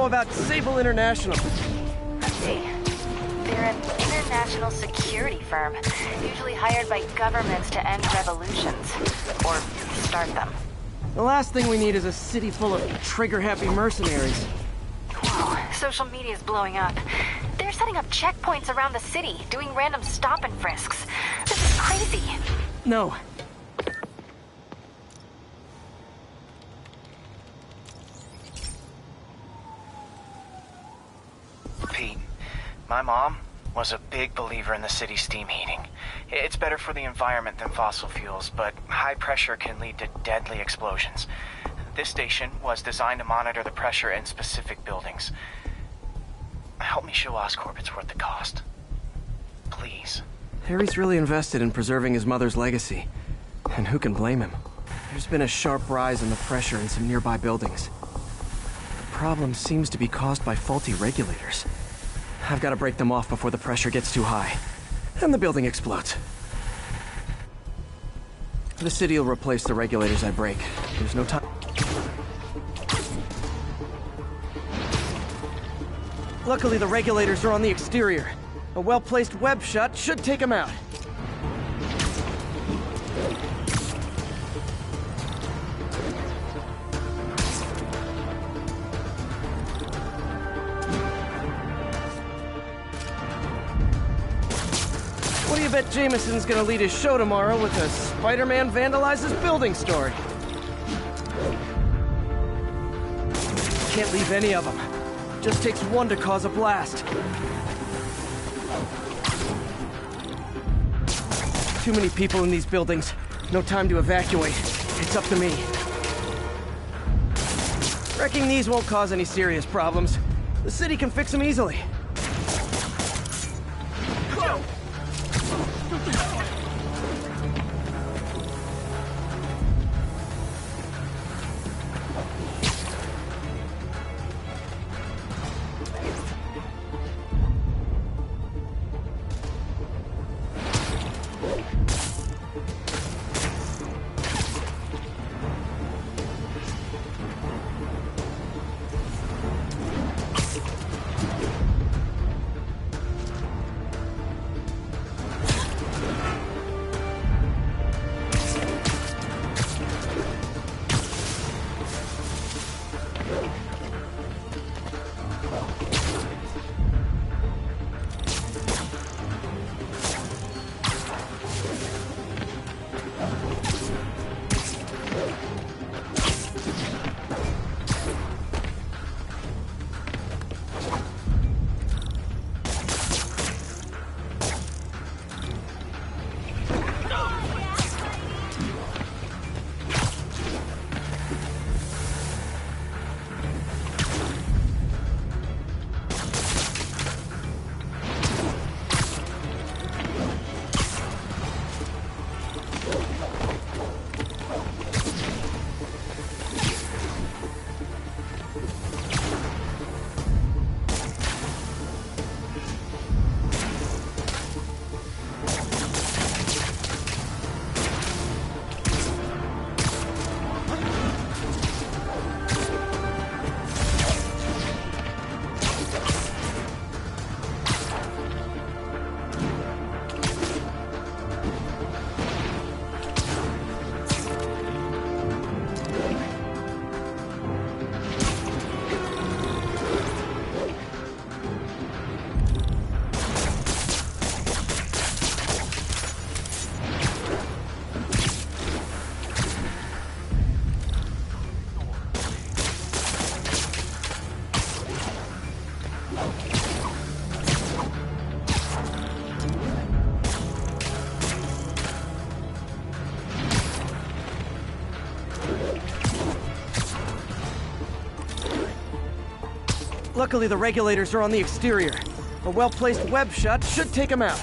know about Sable International? Let's see. They're an international security firm, usually hired by governments to end revolutions. Or start them. The last thing we need is a city full of trigger-happy mercenaries. Whoa, social media's blowing up. They're setting up checkpoints around the city, doing random stop and frisks. This is crazy. No. Pete, my mom was a big believer in the city's steam heating. It's better for the environment than fossil fuels, but high pressure can lead to deadly explosions. This station was designed to monitor the pressure in specific buildings. Help me show Oscorp it's worth the cost. Please. Harry's really invested in preserving his mother's legacy. And who can blame him? There's been a sharp rise in the pressure in some nearby buildings. The problem seems to be caused by faulty regulators. I've got to break them off before the pressure gets too high. And the building explodes. The city will replace the regulators I break. There's no time. Luckily, the regulators are on the exterior. A well-placed web shot should take them out. What do you bet Jameson's gonna lead his show tomorrow with a Spider-Man vandalizes building story? Can't leave any of them. Just takes one to cause a blast. Too many people in these buildings. No time to evacuate. It's up to me. Wrecking these won't cause any serious problems. The city can fix them easily. Luckily, the regulators are on the exterior. A well-placed web shot should take them out.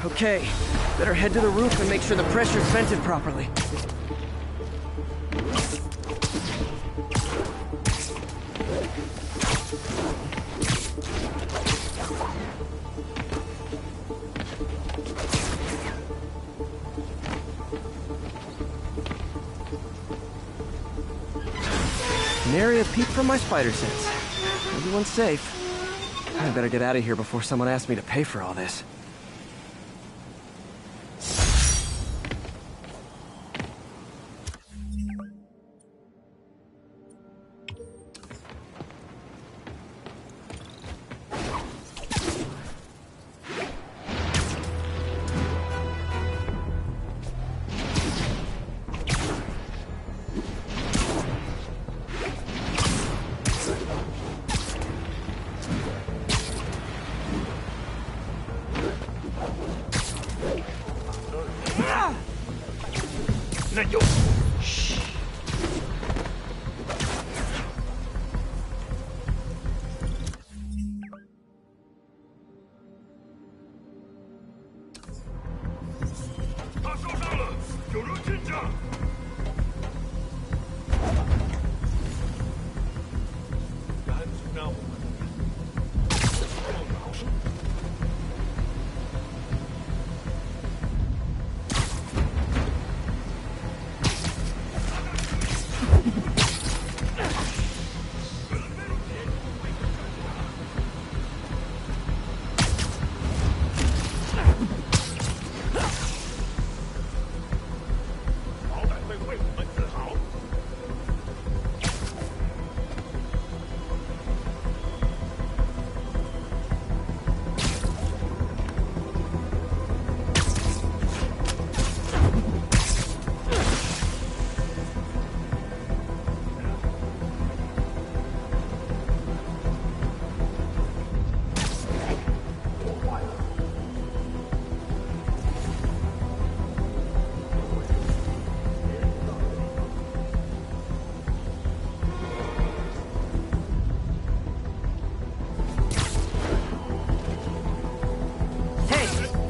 Okay, Better head to the roof and make sure the pressure's vented properly. Nary a peep from my spider sense. Everyone's safe. I better get out of here before someone asks me to pay for all this.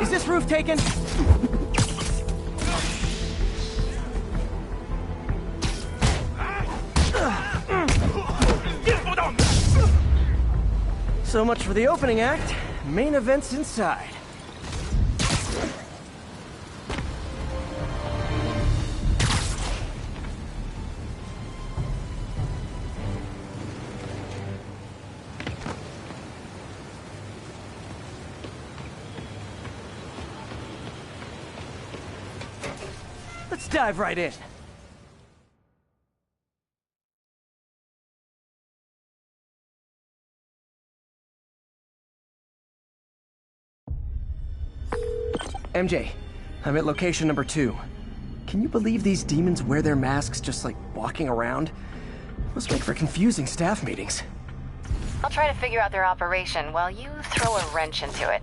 Is this roof taken? So much for the opening act. Main event's inside. Let's dive right in. MJ, I'm at location number 2. Can you believe these demons wear their masks just like walking around? Must make for confusing staff meetings. I'll try to figure out their operation while you throw a wrench into it.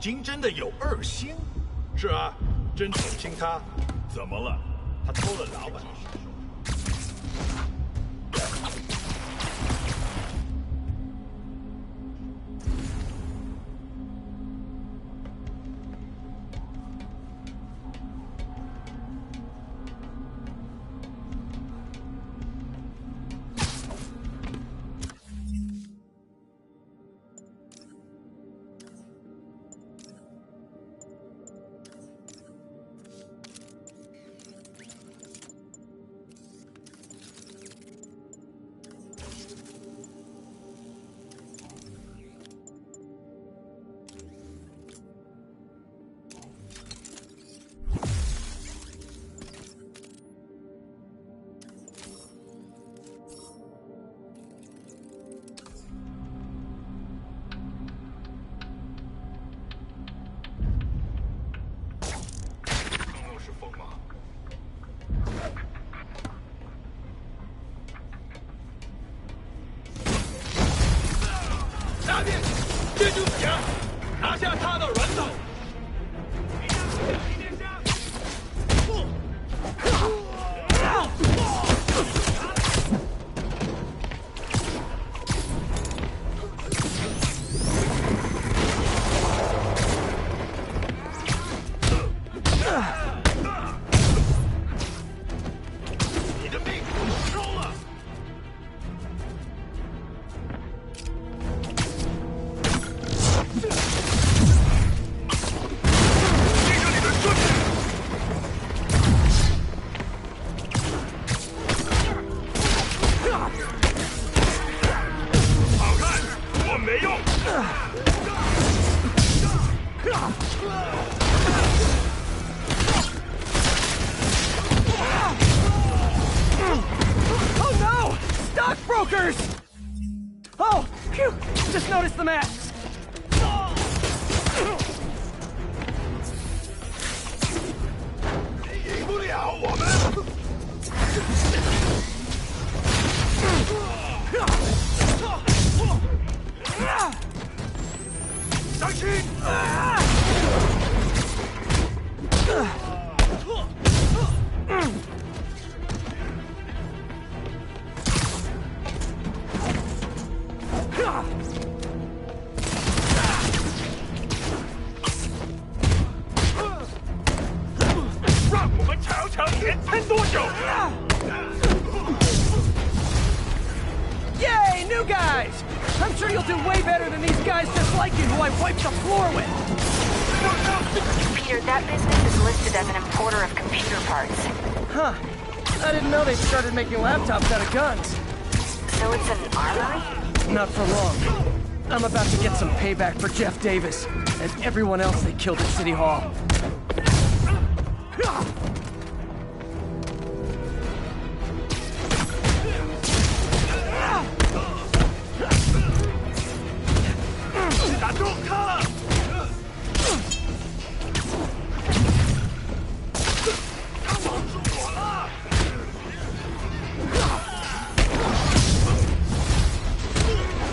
《金真的有2星？是啊，真宠幸他。怎么了？他偷了老板的手。Oh no! Stockbrokers! Oh, phew! Just noticed the masks. 赢不了我们。当心！让我们尝尝连撑多久。 Yay, new guys! I'm sure you'll do way better than these guys just like you who I wiped the floor with. Peter, that business is listed as an importer of computer parts. Huh. I didn't know they started making laptops out of guns. So it's an armory? Not for long. I'm about to get some payback for Jeff Davis and everyone else they killed at City Hall.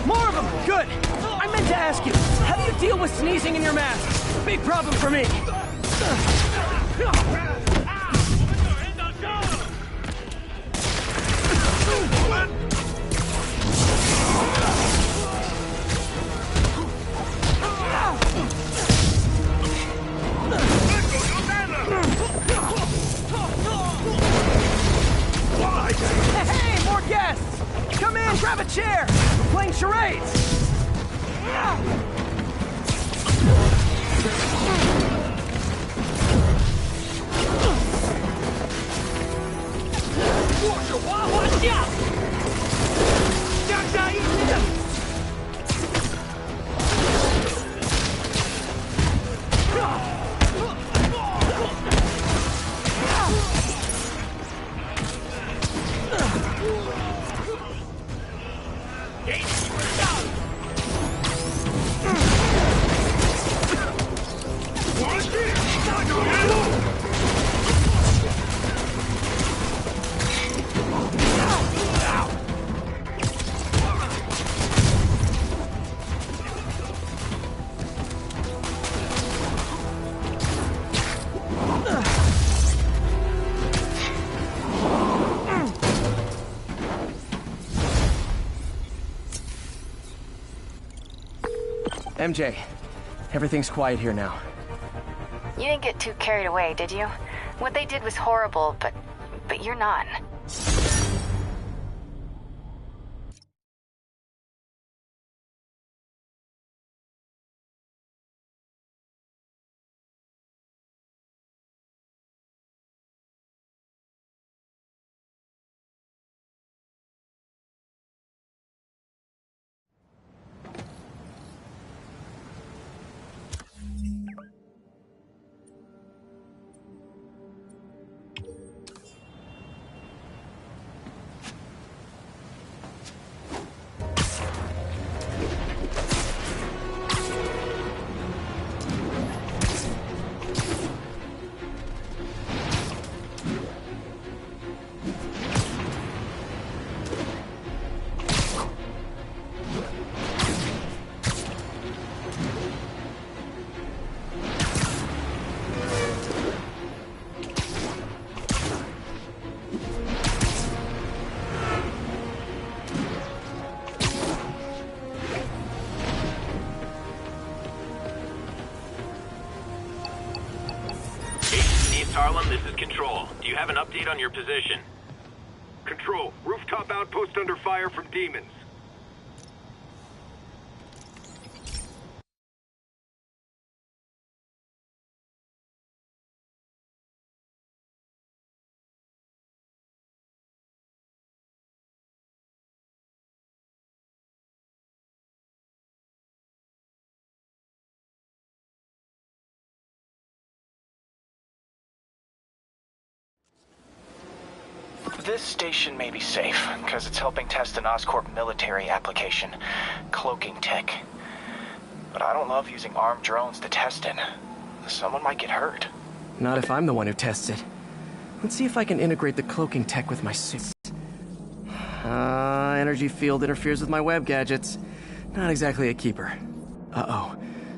More of them! Good! I meant to ask you, how do you deal with sneezing in your mask? Big problem for me. Hey, more guests! Come in, grab a chair! We're playing charades! MJ, everything's quiet here now. You didn't get too carried away, did you? What they did was horrible, but you're not. Harlem, this is Control. Do you have an update on your position? Control, rooftop outpost under fire from demons. This station may be safe, because it's helping test an Oscorp military application, cloaking tech. But I don't love using armed drones to test it. Someone might get hurt. Not if I'm the one who tests it. Let's see if I can integrate the cloaking tech with my suit. Energy field interferes with my web gadgets. Not exactly a keeper. Uh-oh.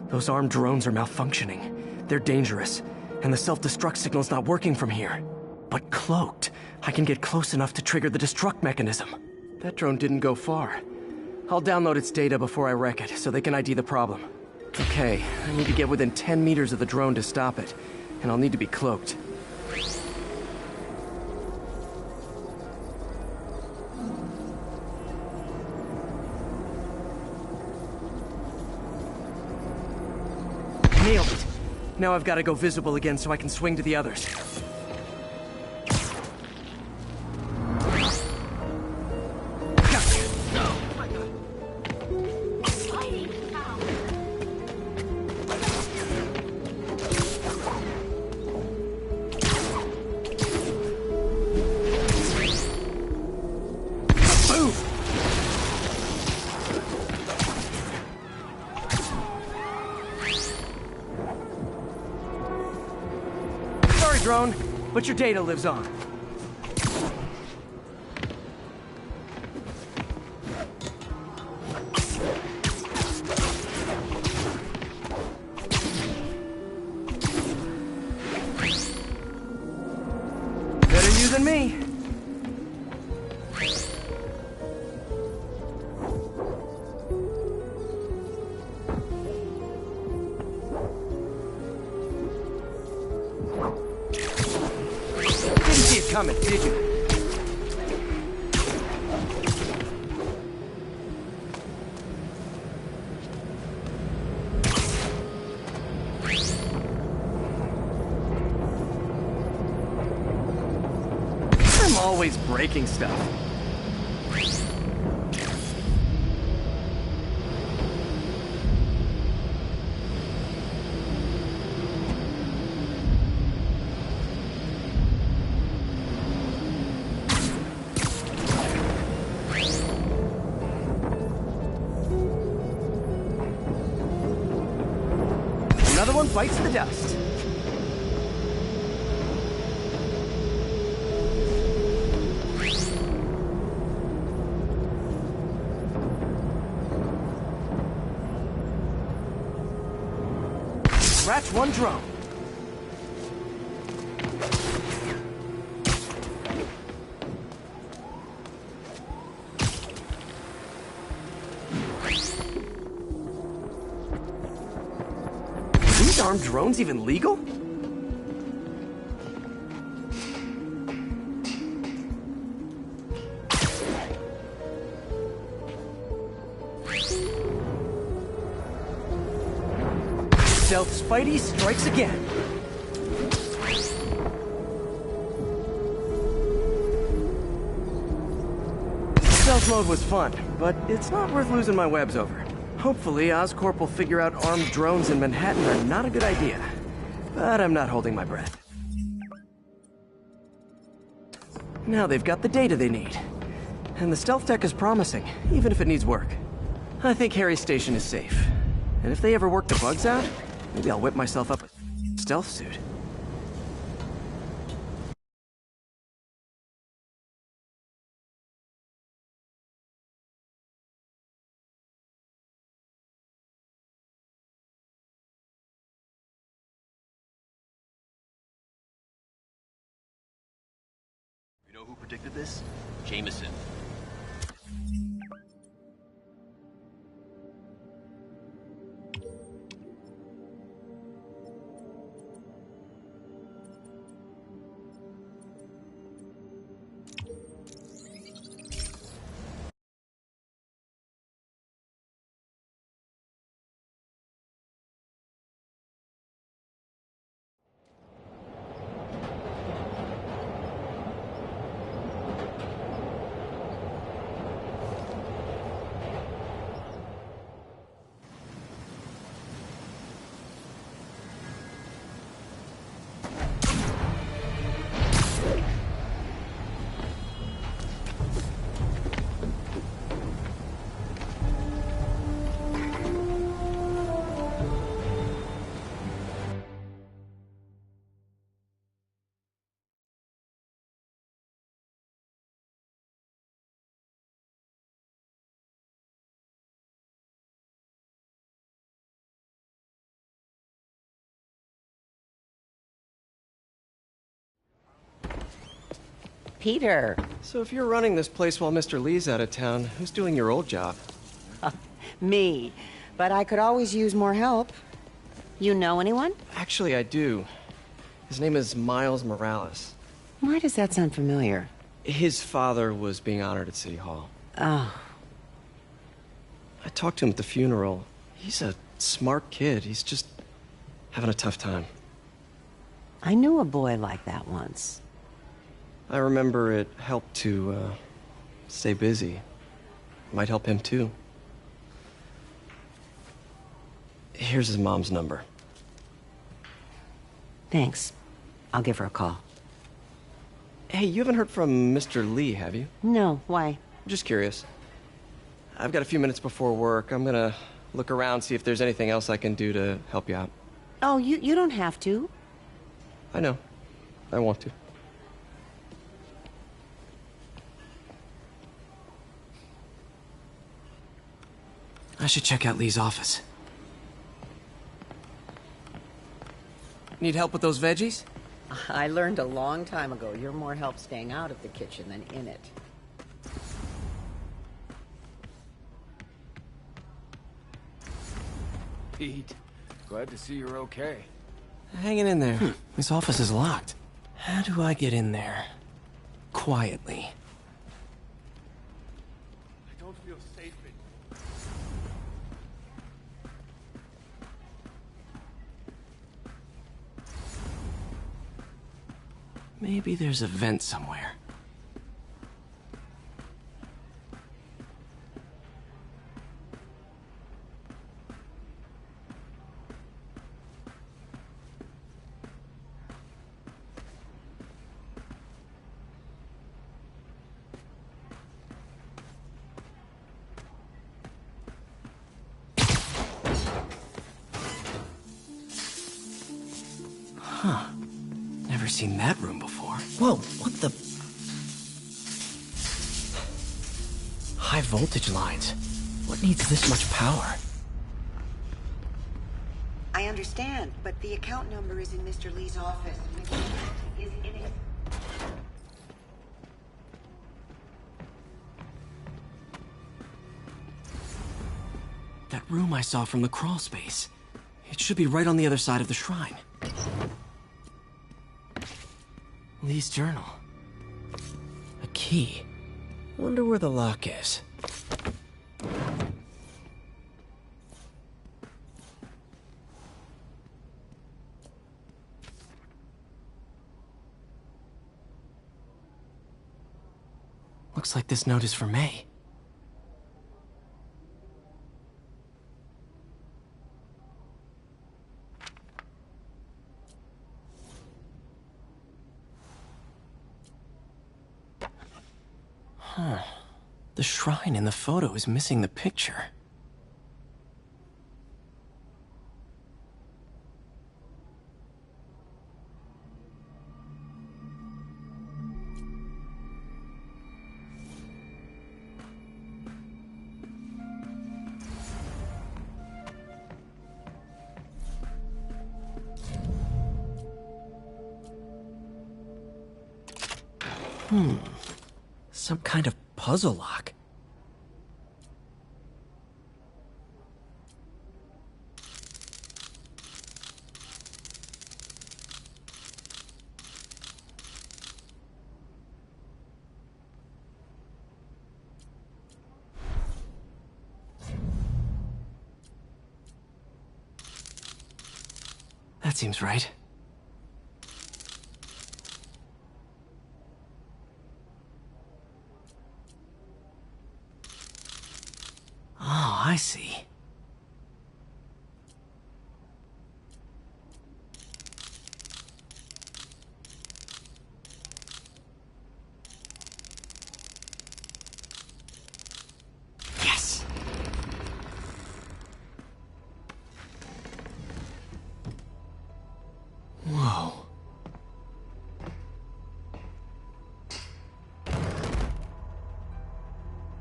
Those armed drones are malfunctioning. They're dangerous, and the self-destruct signal's not working from here. But cloaked, I can get close enough to trigger the destruct mechanism. That drone didn't go far. I'll download its data before I wreck it, so they can ID the problem. Okay, I need to get within 10 meters of the drone to stop it, and I'll need to be cloaked. Nailed it! Now I've got to go visible again so I can swing to the others. Drone, but your data lives on. Better you than me. Coming, did you? I'm always breaking stuff. Another one bites the dust. Scratch one drone. Are armed drones even legal? Stealth Spidey strikes again. Stealth mode was fun, but it's not worth losing my webs over. Hopefully, Oscorp will figure out armed drones in Manhattan are not a good idea. But I'm not holding my breath. Now they've got the data they need. And the stealth tech is promising, even if it needs work. I think Harry's station is safe. And if they ever work the bugs out, maybe I'll whip myself up a stealth suit. You know who predicted this? Jameson. Peter. So if you're running this place while Mr. Lee's out of town, who's doing your old job? Me. But I could always use more help. You know anyone? Actually, I do. His name is Miles Morales. Why does that sound familiar? His father was being honored at City Hall. Oh. I talked to him at the funeral. He's a smart kid. He's just having a tough time. I knew a boy like that once. I remember it helped to, stay busy. Might help him, too. Here's his mom's number. Thanks. I'll give her a call. Hey, you haven't heard from Mr. Lee, have you? No, why? Just curious. I've got a few minutes before work. I'm gonna look around, see if there's anything else I can do to help you out. Oh, you don't have to. I know. I want to. I should check out Lee's office. Need help with those veggies? I learned a long time ago you're more help staying out of the kitchen than in it. Pete, glad to see you're okay. Hanging in there. His office is locked. How do I get in there? Quietly. I don't feel safe in... Maybe there's a vent somewhere. Huh. Never seen that room before. Whoa, what the... High voltage lines. What needs this much power? I understand, but the account number is in Mr. Lee's office. Is in it. That room I saw from the crawl space. It should be right on the other side of the shrine. Lee's journal. A key. Wonder where the lock is. Looks like this note is for May. Huh. The shrine in the photo is missing the picture. Some kind of puzzle lock. That seems right. Oh, I see. Yes! Whoa.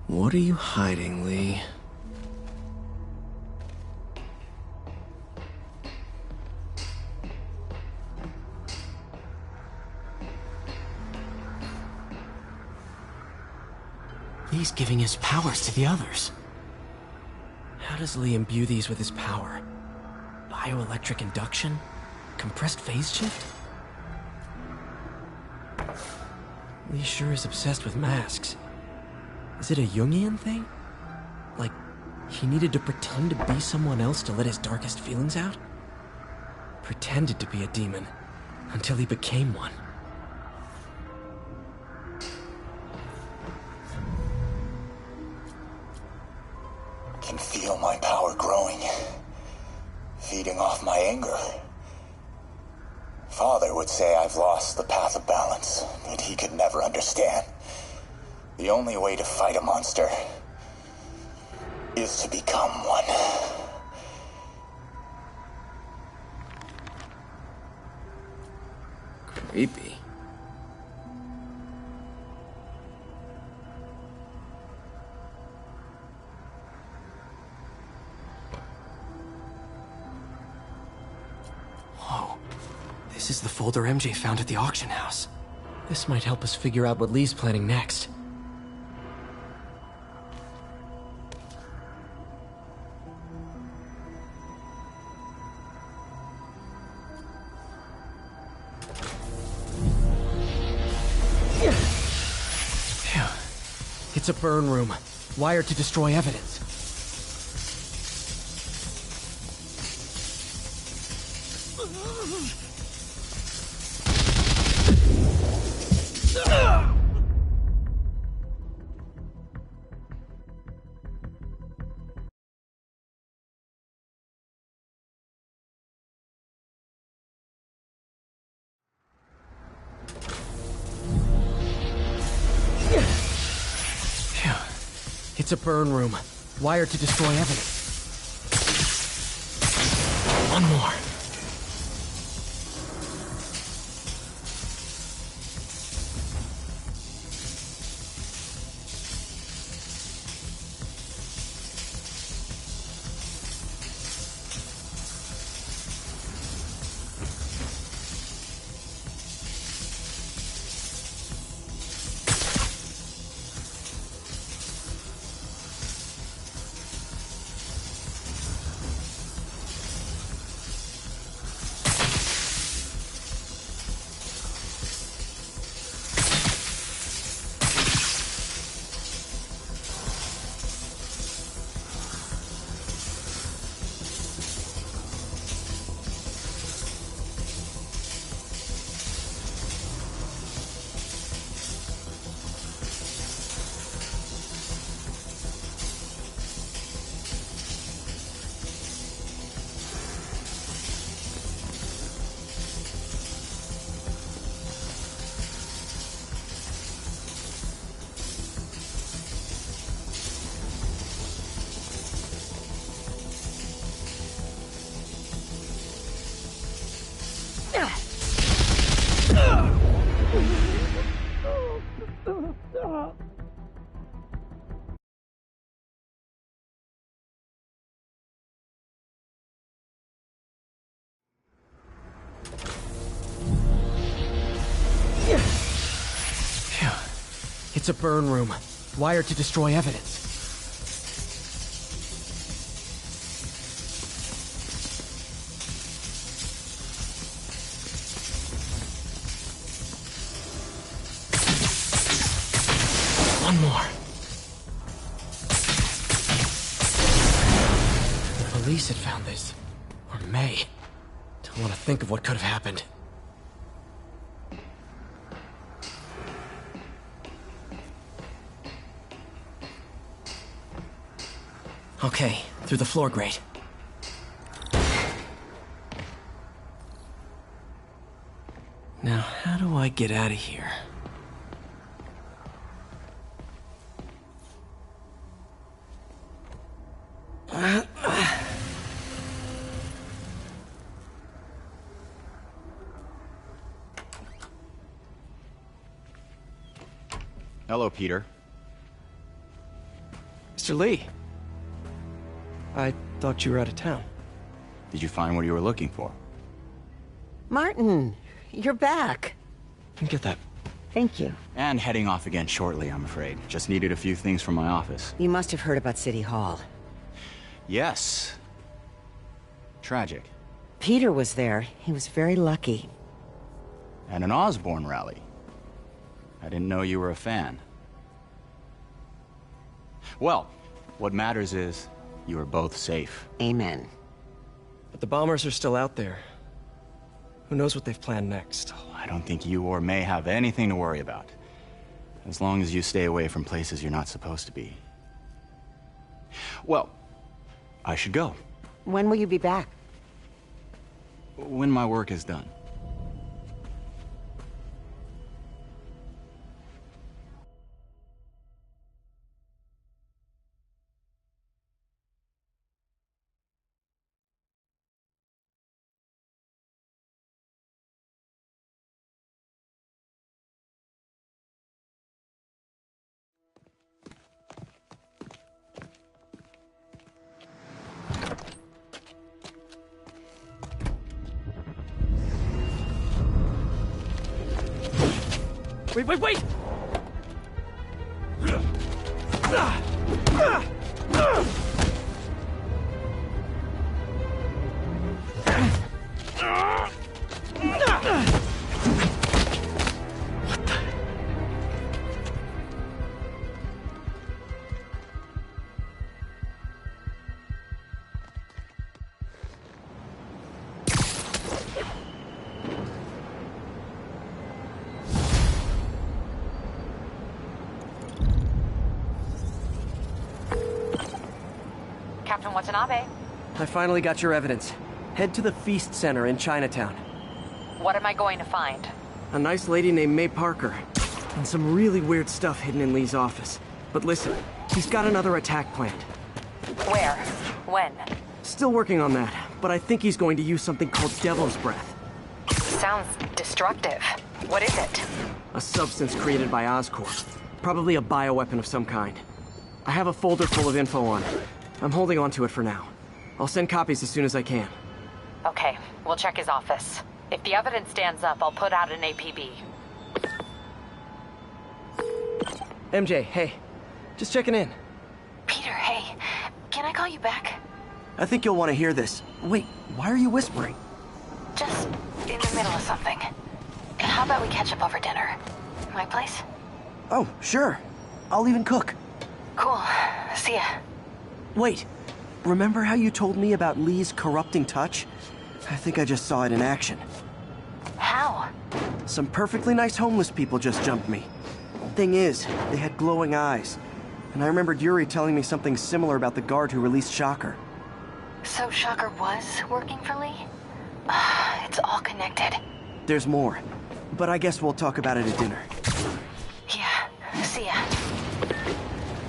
What are you hiding, Lee? He's giving his powers to the others. How does Lee imbue these with his power? Bioelectric induction? Compressed phase shift? Lee sure is obsessed with masks. Is it a Jungian thing? Like, he needed to pretend to be someone else to let his darkest feelings out? Pretended to be a demon, until he became one. Can feel my power growing, feeding off my anger. Father would say I've lost the path of balance, but he could never understand. The only way to fight a monster is to become one. Creepy. Whoa. This is the folder MJ found at the auction house. This might help us figure out what Lee's planning next. Phew. It's a burn room, wired to destroy evidence. It's a burn room, wired to destroy evidence. One more. It's a burn room, wired to destroy evidence. One more. The police had found this. Or May. Don't want to think of what could have happened. Okay, through the floor grate. Now, how do I get out of here? Hello, Peter. Mr. Lee. I thought you were out of town. Did you find what you were looking for? Martin, you're back. Get that Thank you. And heading off again shortly, I'm afraid. Just needed a few things from my office. You must have heard about City Hall. Yes. Tragic. Peter was there. He was very lucky. At an Osborn rally. I didn't know you were a fan. Well, what matters is you are both safe. Amen. But the bombers are still out there. Who knows what they've planned next? I don't think you or May have anything to worry about. As long as you stay away from places you're not supposed to be. Well, I should go. When will you be back? When my work is done. Wait! Captain Watanabe. I finally got your evidence. Head to the Feast Center in Chinatown. What am I going to find? A nice lady named May Parker. And some really weird stuff hidden in Lee's office. But listen, he's got another attack planned. Where? When? Still working on that, but I think he's going to use something called Devil's Breath. Sounds destructive. What is it? A substance created by Oscorp. Probably a bioweapon of some kind. I have a folder full of info on it. I'm holding on to it for now. I'll send copies as soon as I can. Okay, we'll check his office. If the evidence stands up, I'll put out an APB. MJ, hey. Just checking in. Peter, hey. Can I call you back? I think you'll want to hear this. Wait, why are you whispering? Just in the middle of something. How about we catch up over dinner? My place? Oh, sure. I'll even cook. Cool. See ya. Wait, remember how you told me about Lee's corrupting touch? I think I just saw it in action. How? Some perfectly nice homeless people just jumped me. Thing is, they had glowing eyes. And I remembered Yuri telling me something similar about the guard who released Shocker. So Shocker was working for Lee? It's all connected. There's more, but I guess we'll talk about it at dinner. Yeah, see ya.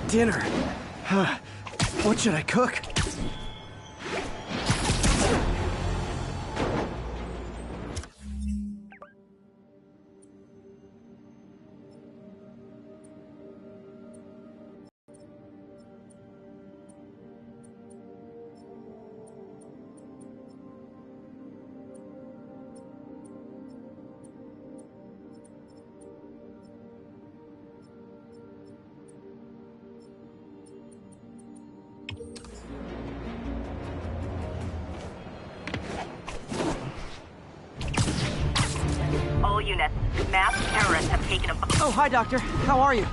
Dinner? What should I cook? All units, masked terrorists have taken a... Oh, hi, Doctor. How are you?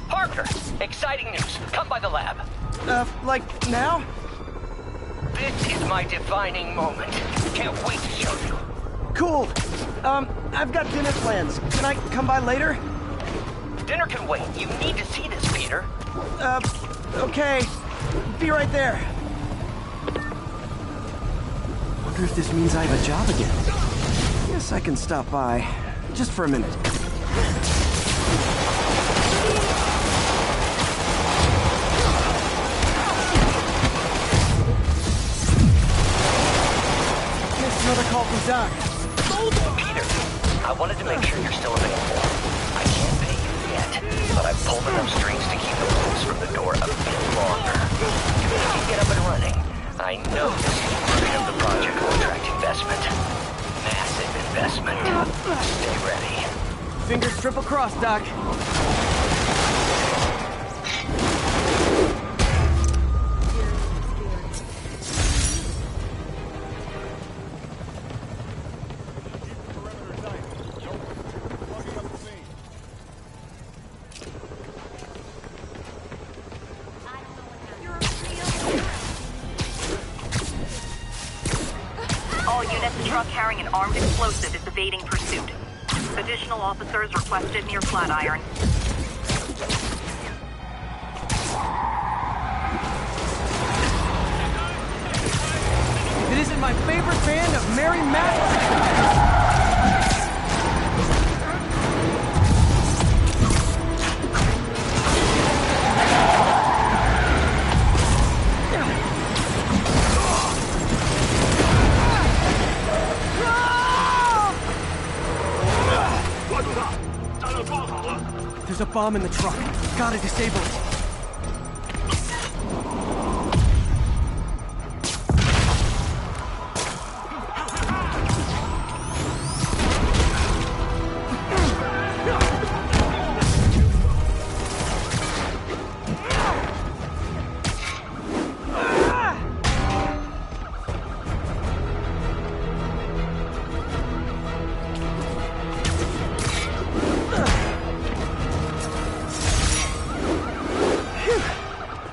Parker, exciting news. Come by the lab. Like now? This is my defining moment. Can't wait to show you. Cool. I've got dinner plans. Can I come by later? Dinner can wait. You need to see this, Peter. Okay. Be right there. Wonder if this means I have a job again. Guess I can stop by. Just for a minute. Missed another call from Doc. Peter, I wanted to make sure you're still available. I can't pay you yet, but I've pulled enough strings to keep the wolves from the door a bit longer. If we can get up and running, I know this version of the project will attract investment. Massive investment. Stay ready. Fingers triple crossed, Doc. All units, a truck carrying an armed explosive is evading pursuit. Additional officers requested near Flatiron. If it isn't my favorite band of Mary Matt. There's a bomb in the truck. Gotta disable it.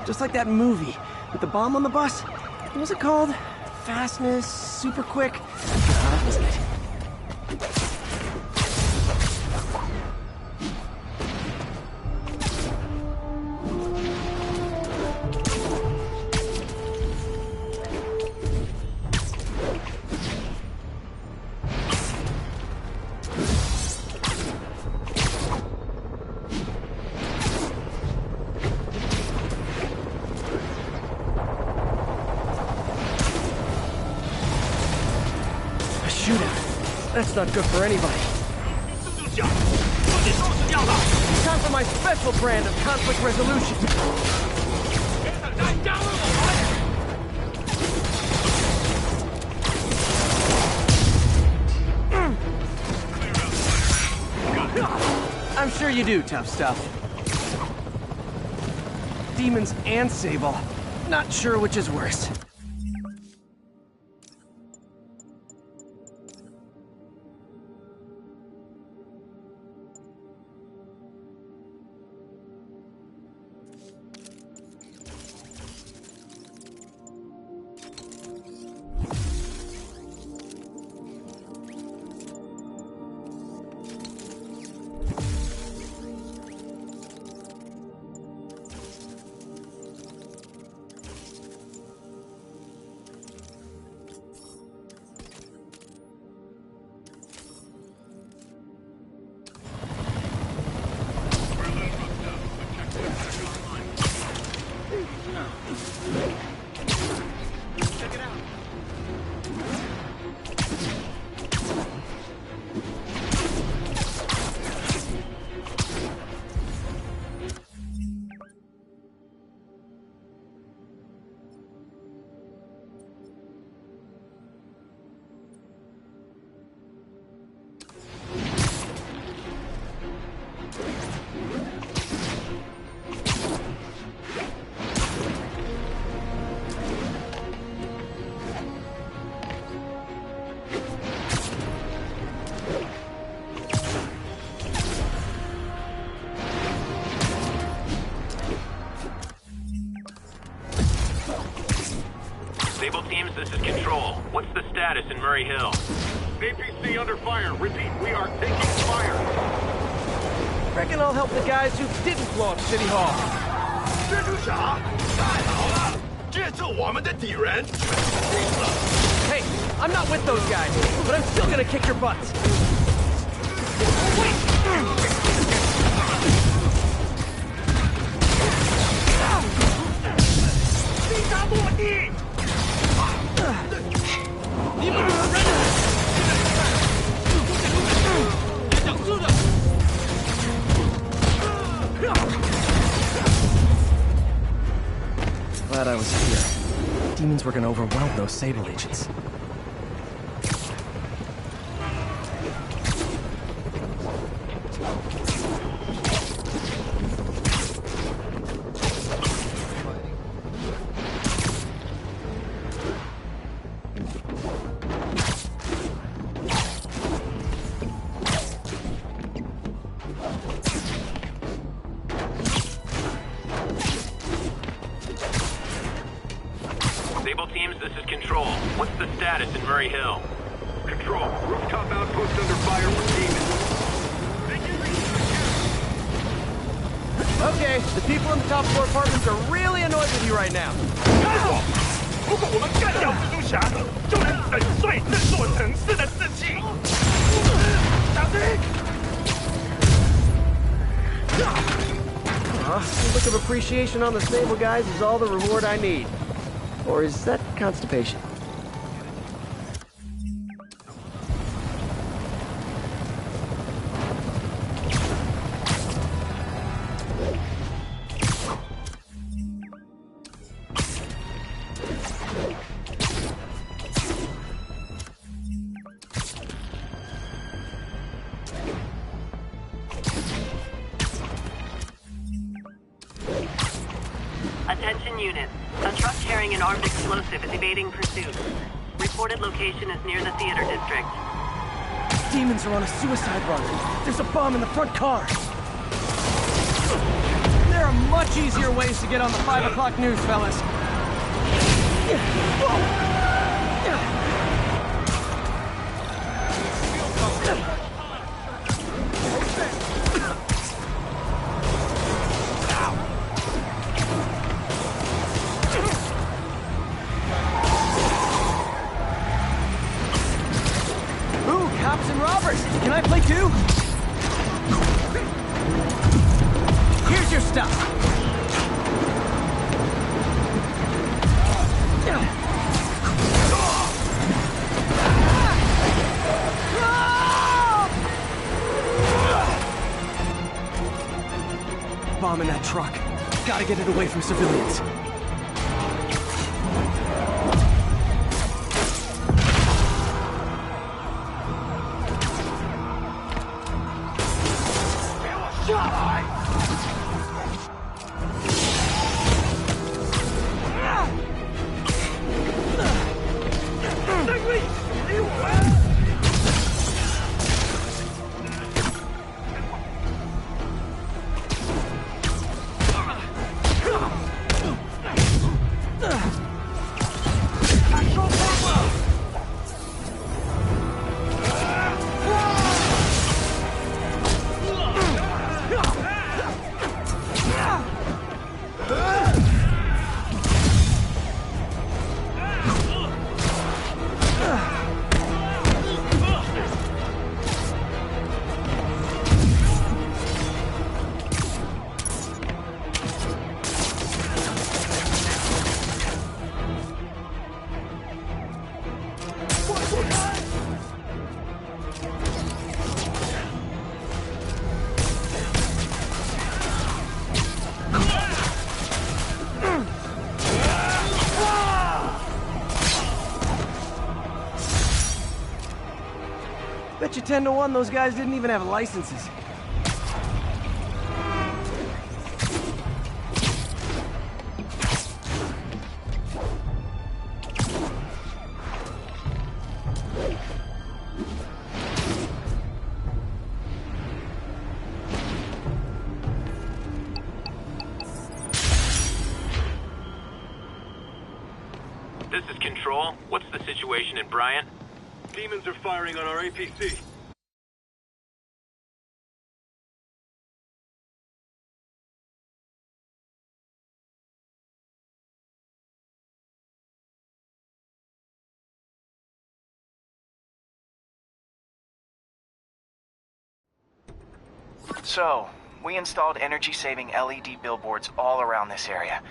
Just like that movie with the bomb on the bus. What was it called? Fastness, super quick. That wasn't it. That's not good for anybody. Time for my special brand of conflict resolution. I'm sure you do, tough stuff. Demons and Sable. Not sure which is worse. Sable teams, this is Control. What's the status in Murray Hill? APC under fire. Repeat, we are taking fire. Reckon I'll help the guys who didn't blow up City Hall. 蜘蛛侠，太好了！这次我们的敌人全死了。 Hey, I'm not with those guys, but I'm still gonna kick your butts. Wait! 必杀落地！你们人呢？别挡住了！ Glad I was here. Demons were gonna overwhelm those Sable agents. Sable teams, this is Control. What's the status in Murray Hill? Control, rooftop outpost under fire from demons. Okay, the people in the top floor apartments are really annoyed with you right now. 如果我们干掉蜘蛛侠，就能粉碎这座城市的士气。小心！ A look of appreciation on the Sable guys is all the reward I need. Or is that constipation? Attention units. A truck carrying an armed explosive is evading pursuit. Reported location is near the theater district. Demons are on a suicide run. There's a bomb in the front car. There are much easier ways to get on the 5 o'clock news, fellas. Can I play too? Here's your stuff. Bomb in that truck. Gotta get it away from civilians. Bet you 10 to 1 those guys didn't even have licenses. This is Control. What's the situation in Bryant? Demons are firing on our APC. So, we installed energy-saving LED billboards all around this area.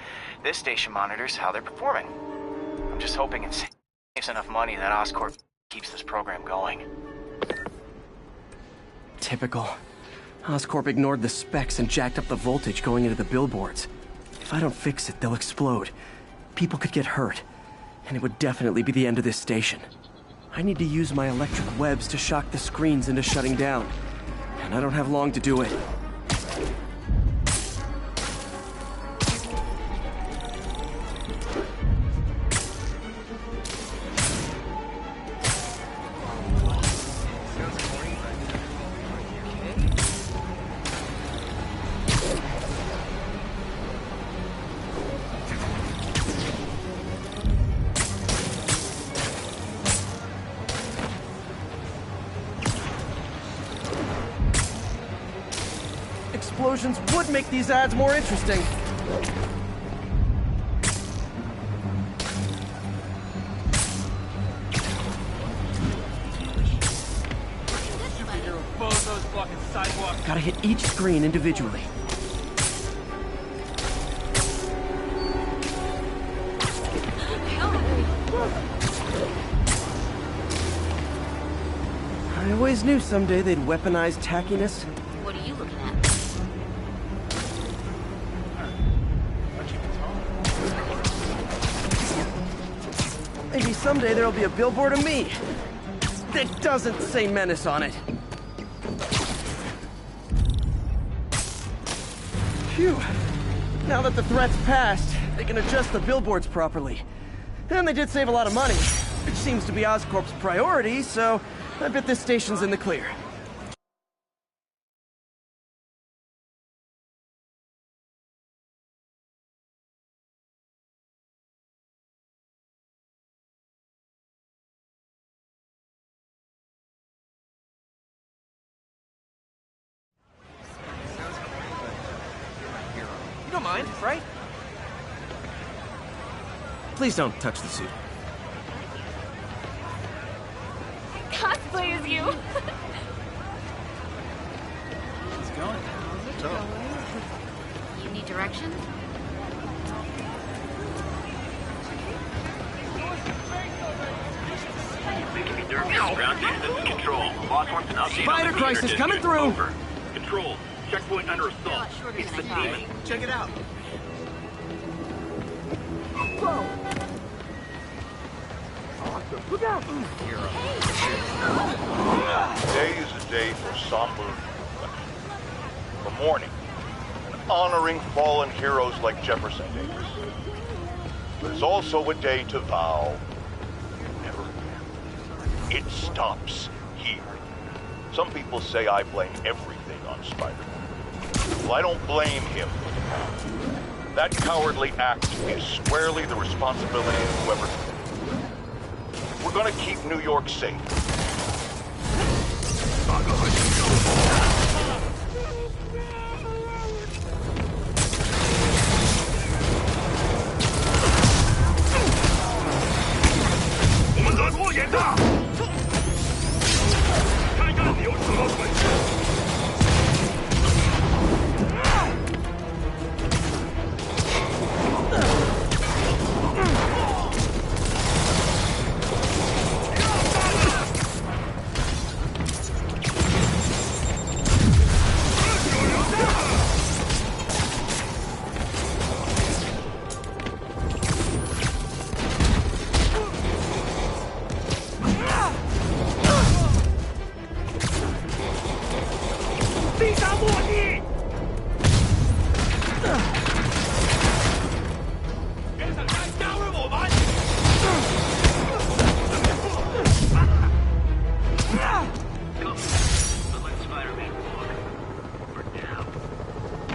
This station monitors how they're performing. I'm just hoping it saves enough money that Oscorp keeps this program going. Typical. Oscorp ignored the specs and jacked up the voltage going into the billboards. If I don't fix it, they'll explode. People could get hurt. And it would definitely be the end of this station. I need to use my electric webs to shock the screens into shutting down. and I don't have long to do it. Explosions would make these ads more interesting. Gotta hit each screen individually. I always knew someday they'd weaponize tackiness. What are you looking at? Maybe someday there'll be a billboard of me that doesn't say Menace on it. Phew. Now that the threat's passed, they can adjust the billboards properly. And they did save a lot of money, which seems to be Oscorp's priority, so I bet this station's in the clear. You don't mind, right? Please don't touch the suit. Cosplay as you. It's going. How's it going? You need directions? Ground station is in control. Boss wants an update. Spider on the crisis Cleaner coming District. through. Over. Control. Checkpoint under assault. It's the demon. Check it out. Look out! Today is a day for somber reflection, for mourning, and honoring fallen heroes like Jefferson Davis. But it's also a day to vow never again. It stops here. Some people say I blame everything on Spider-Man. Well, I don't blame him for the past. That cowardly act is squarely the responsibility of whoever did it. We're gonna keep New York safe.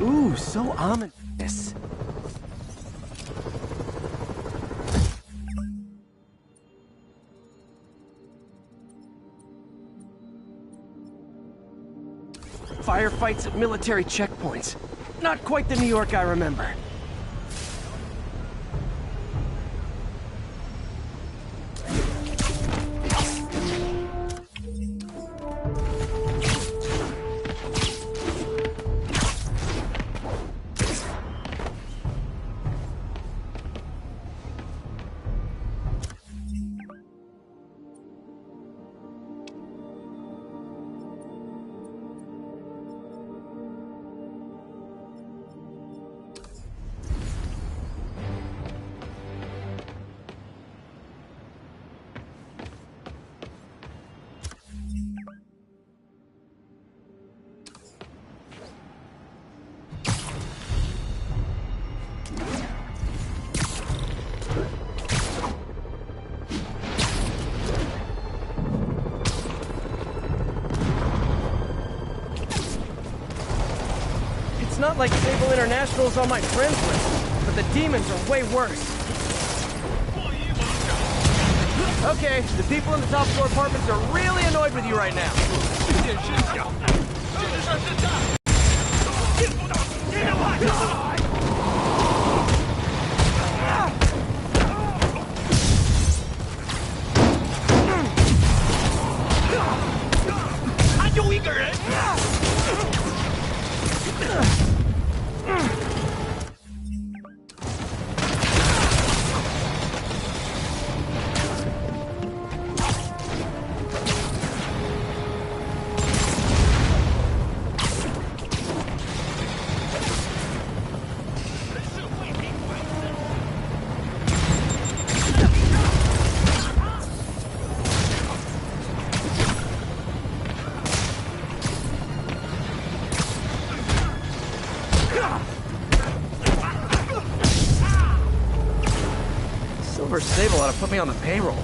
Ooh, so ominous. Firefights at military checkpoints. Not quite the New York I remember. not like Sable International's on my friends list, but the demons are way worse. Okay, the people in the top floor apartments are really annoyed with you right now. Silver Sable ought to put me on the payroll.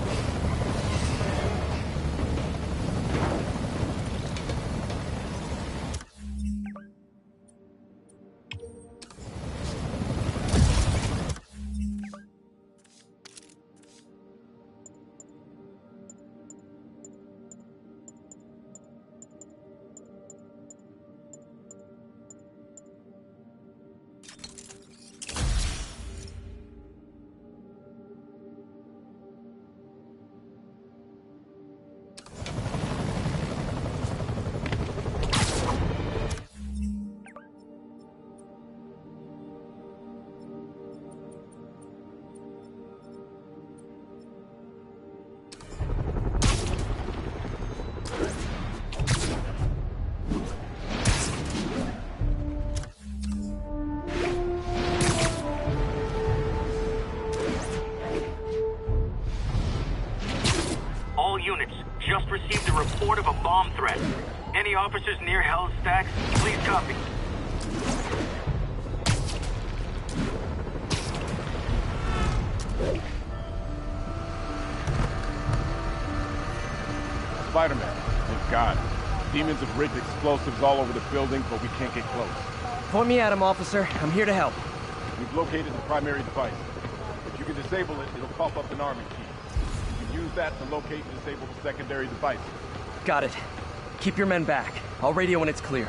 Received a report of a bomb threat. Any officers near Hell's Stacks, please copy. Spider-Man, thank God. Demons have rigged explosives all over the building, but we can't get close. Point me at him, officer. I'm here to help. We've located the primary device. If you can disable it, it'll pop up an arming key. Use that to locate and disable the secondary device. Got it. Keep your men back. I'll radio when it's clear.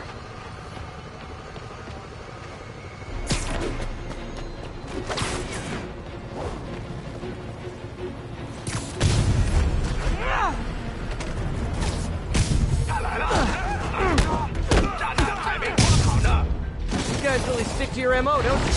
You guys really stick to your MO, don't you?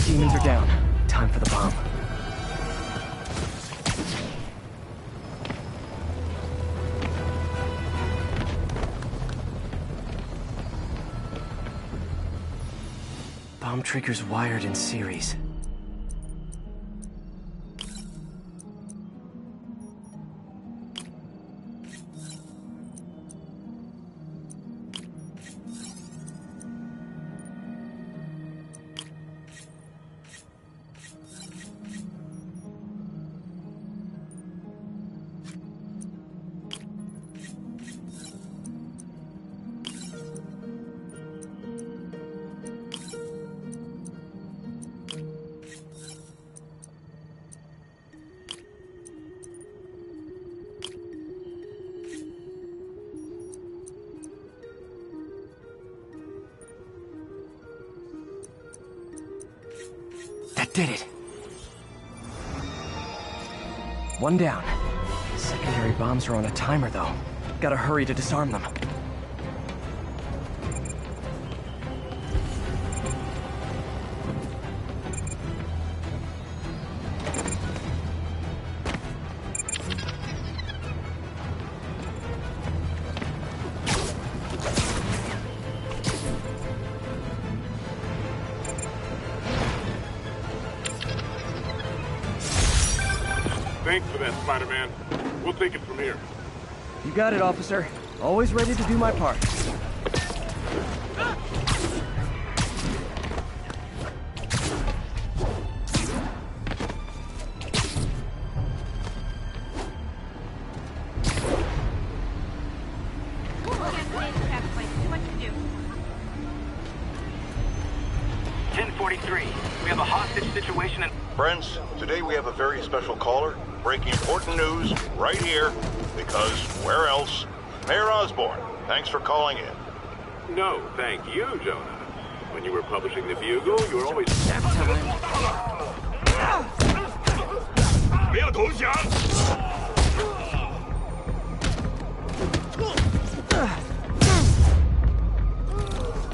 Demons are down. Time for the bomb. Bomb triggers wired in series. That did it. One down. Secondary bombs are on a timer, though. Gotta hurry to disarm them. Thanks for that, Spider-Man. We'll take it from here. You got it, officer. Always ready to do my part. 43. We have a hostage situation and... Friends, today we have a very special caller, breaking important news right here, because where else? Mayor Osborn, thanks for calling in. No, thank you, Jonah. When you were publishing the Bugle, you were always... 不要投降！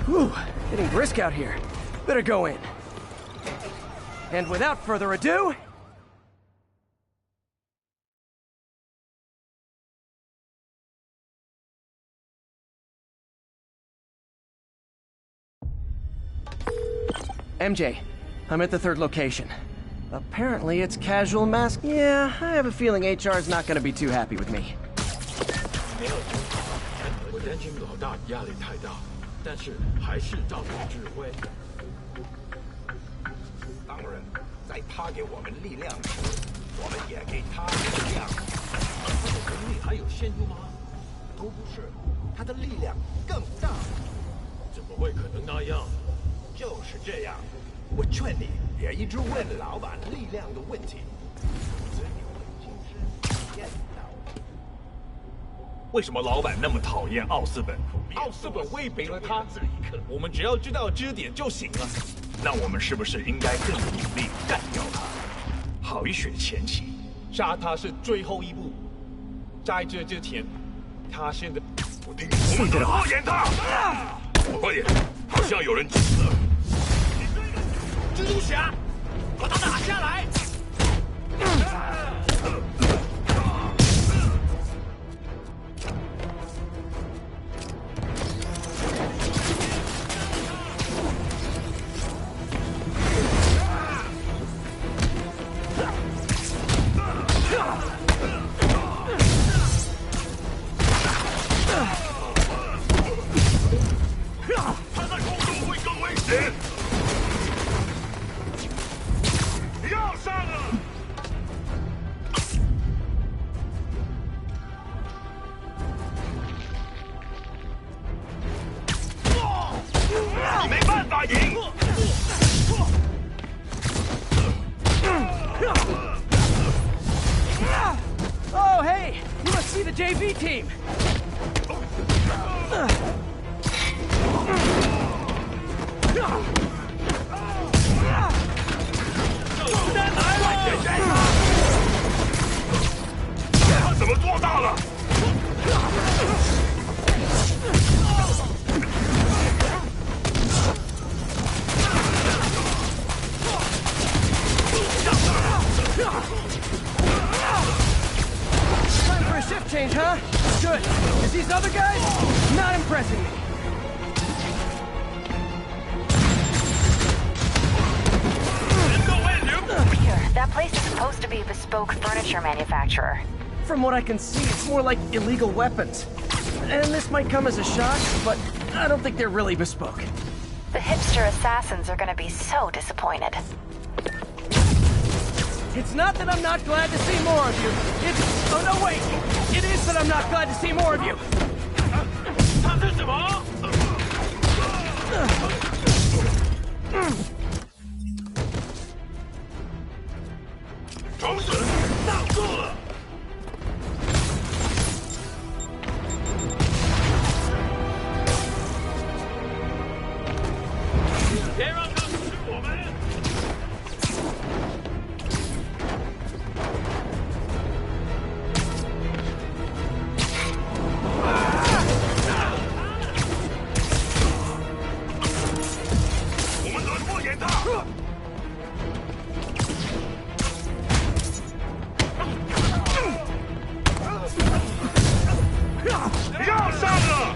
Whew, getting brisk out here. Better go in. And without further ado... MJ, I'm at the third location. Apparently it's casual mask. Yeah, I have a feeling HR's not gonna be too happy with me. 我担心老大压力太大，但是还是照他指挥。当然，在他给我们力量时，我们也给他力量。他的能力还有限度吗？都不是，他的力量更大。怎么会可能那样？就是这样。我劝你别一直问老板力量的问题，否则你会亲身体验到。为什么老板那么讨厌奥斯本？奥斯本威逼了他，我们只要知道支点就行了。那我们是不是应该更努力干掉他？好一雪前期，杀他是最后一步。在这之前，他现在我听我们拖延他，快点，好像有人急了。蜘蛛侠，把他打下来！他在空中会更危险。 你没办法赢。Oh, hey! You must see the JV team!他怎么做到了？ Time for a shift change, huh? Good. Because these other guys, not impressing me. Peter, that place is supposed to be a bespoke furniture manufacturer. From what I can see, it's more like illegal weapons. And this might come as a shock, but I don't think they're really bespoke. The hipster assassins are gonna be so disappointed. It's not that I'm not glad to see more of you. It's... Oh, no, wait! It is that I'm not glad to see more of you. 他是什么？虫子，挡住了！别让他吃我们！ 要上了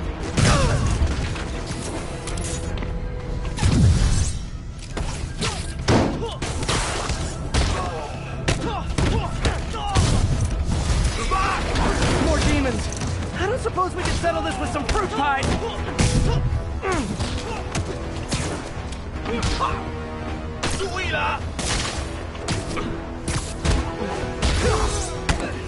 ！More demons. I don't suppose we can settle this with some fruit pie. 注意了！ Time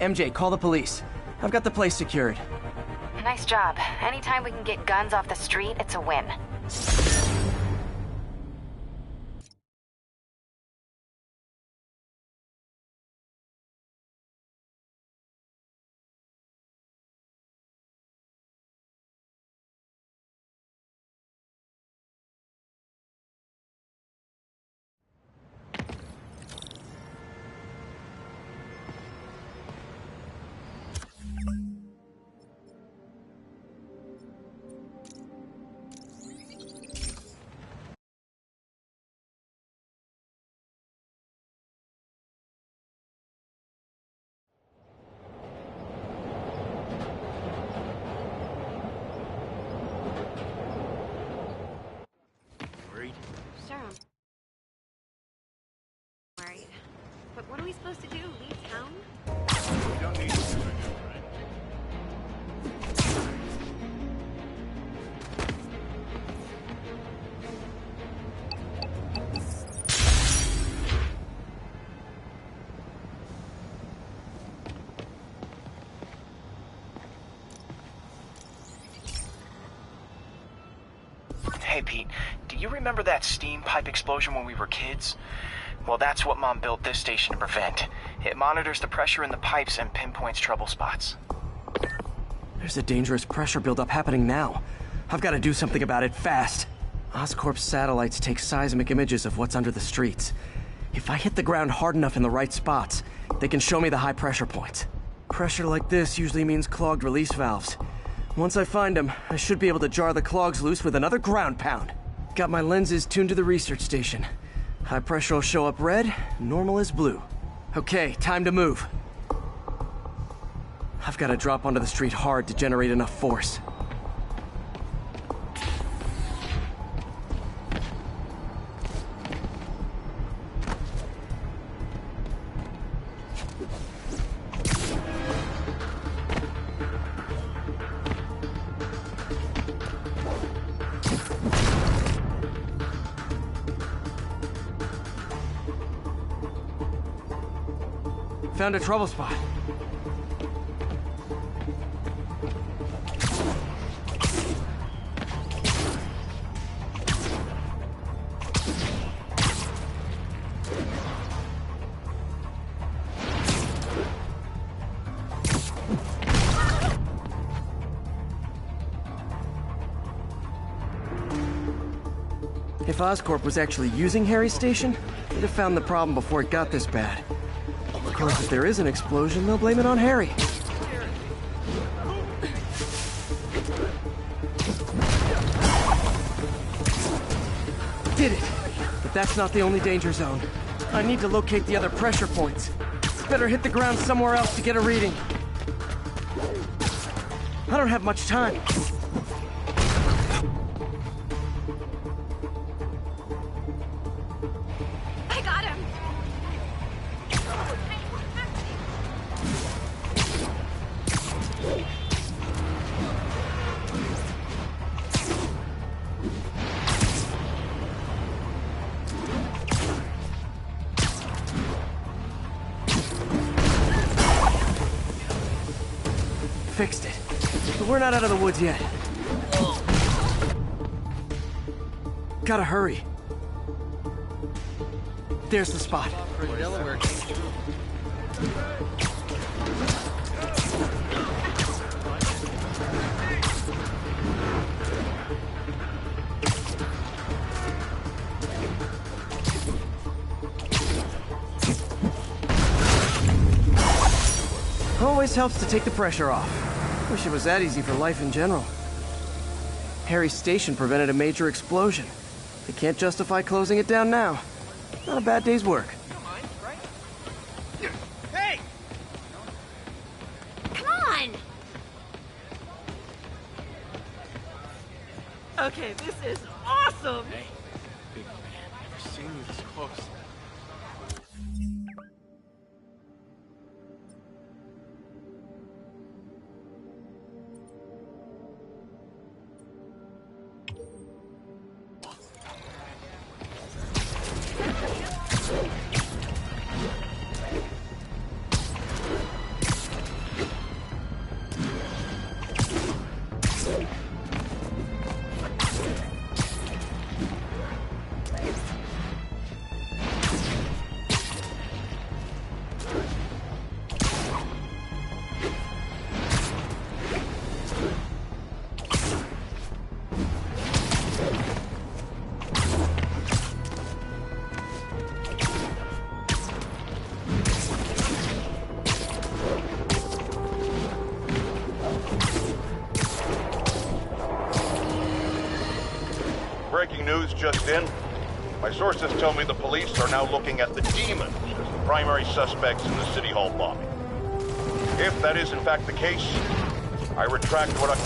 MJ, call the police. I've got the place secured. Nice job. Anytime we can get guns off the street, it's a win. Sure, I'm worried. But what are we supposed to do? Leave town? We don't need to do it, right? Hey, Pete, do you remember that steam pipe explosion when we were kids? Well, that's what Mom built this station to prevent. It monitors the pressure in the pipes and pinpoints trouble spots. There's a dangerous pressure buildup happening now. I've got to do something about it fast. Oscorp's satellites take seismic images of what's under the streets. If I hit the ground hard enough in the right spots, they can show me the high pressure points. Pressure like this usually means clogged release valves. Once I find them, I should be able to jar the clogs loose with another ground pound. Got my lenses tuned to the research station. High pressure will show up red, normal is blue. Okay, time to move. I've got to drop onto the street hard to generate enough force. Found a trouble spot. If Oscorp was actually using Harry's station, they'd have found the problem before it got this bad. Of course, if there is an explosion, they'll blame it on Harry. Did it! But that's not the only danger zone. I need to locate the other pressure points. Better hit the ground somewhere else to get a reading. I don't have much time. I got him! Fixed it. But we're not out of the woods yet. Gotta hurry. There's the spot. Always helps to take the pressure off. Wish it was that easy for life in general. Harry's station prevented a major explosion. They can't justify closing it down now. Not a bad day's work. Hey! Come on! Okay, this is awesome! Hey, big man, never seen you this close. news just in. My sources tell me the police are now looking at the demons as the primary suspects in the City Hall bombing. If that is in fact the case, I retract what I...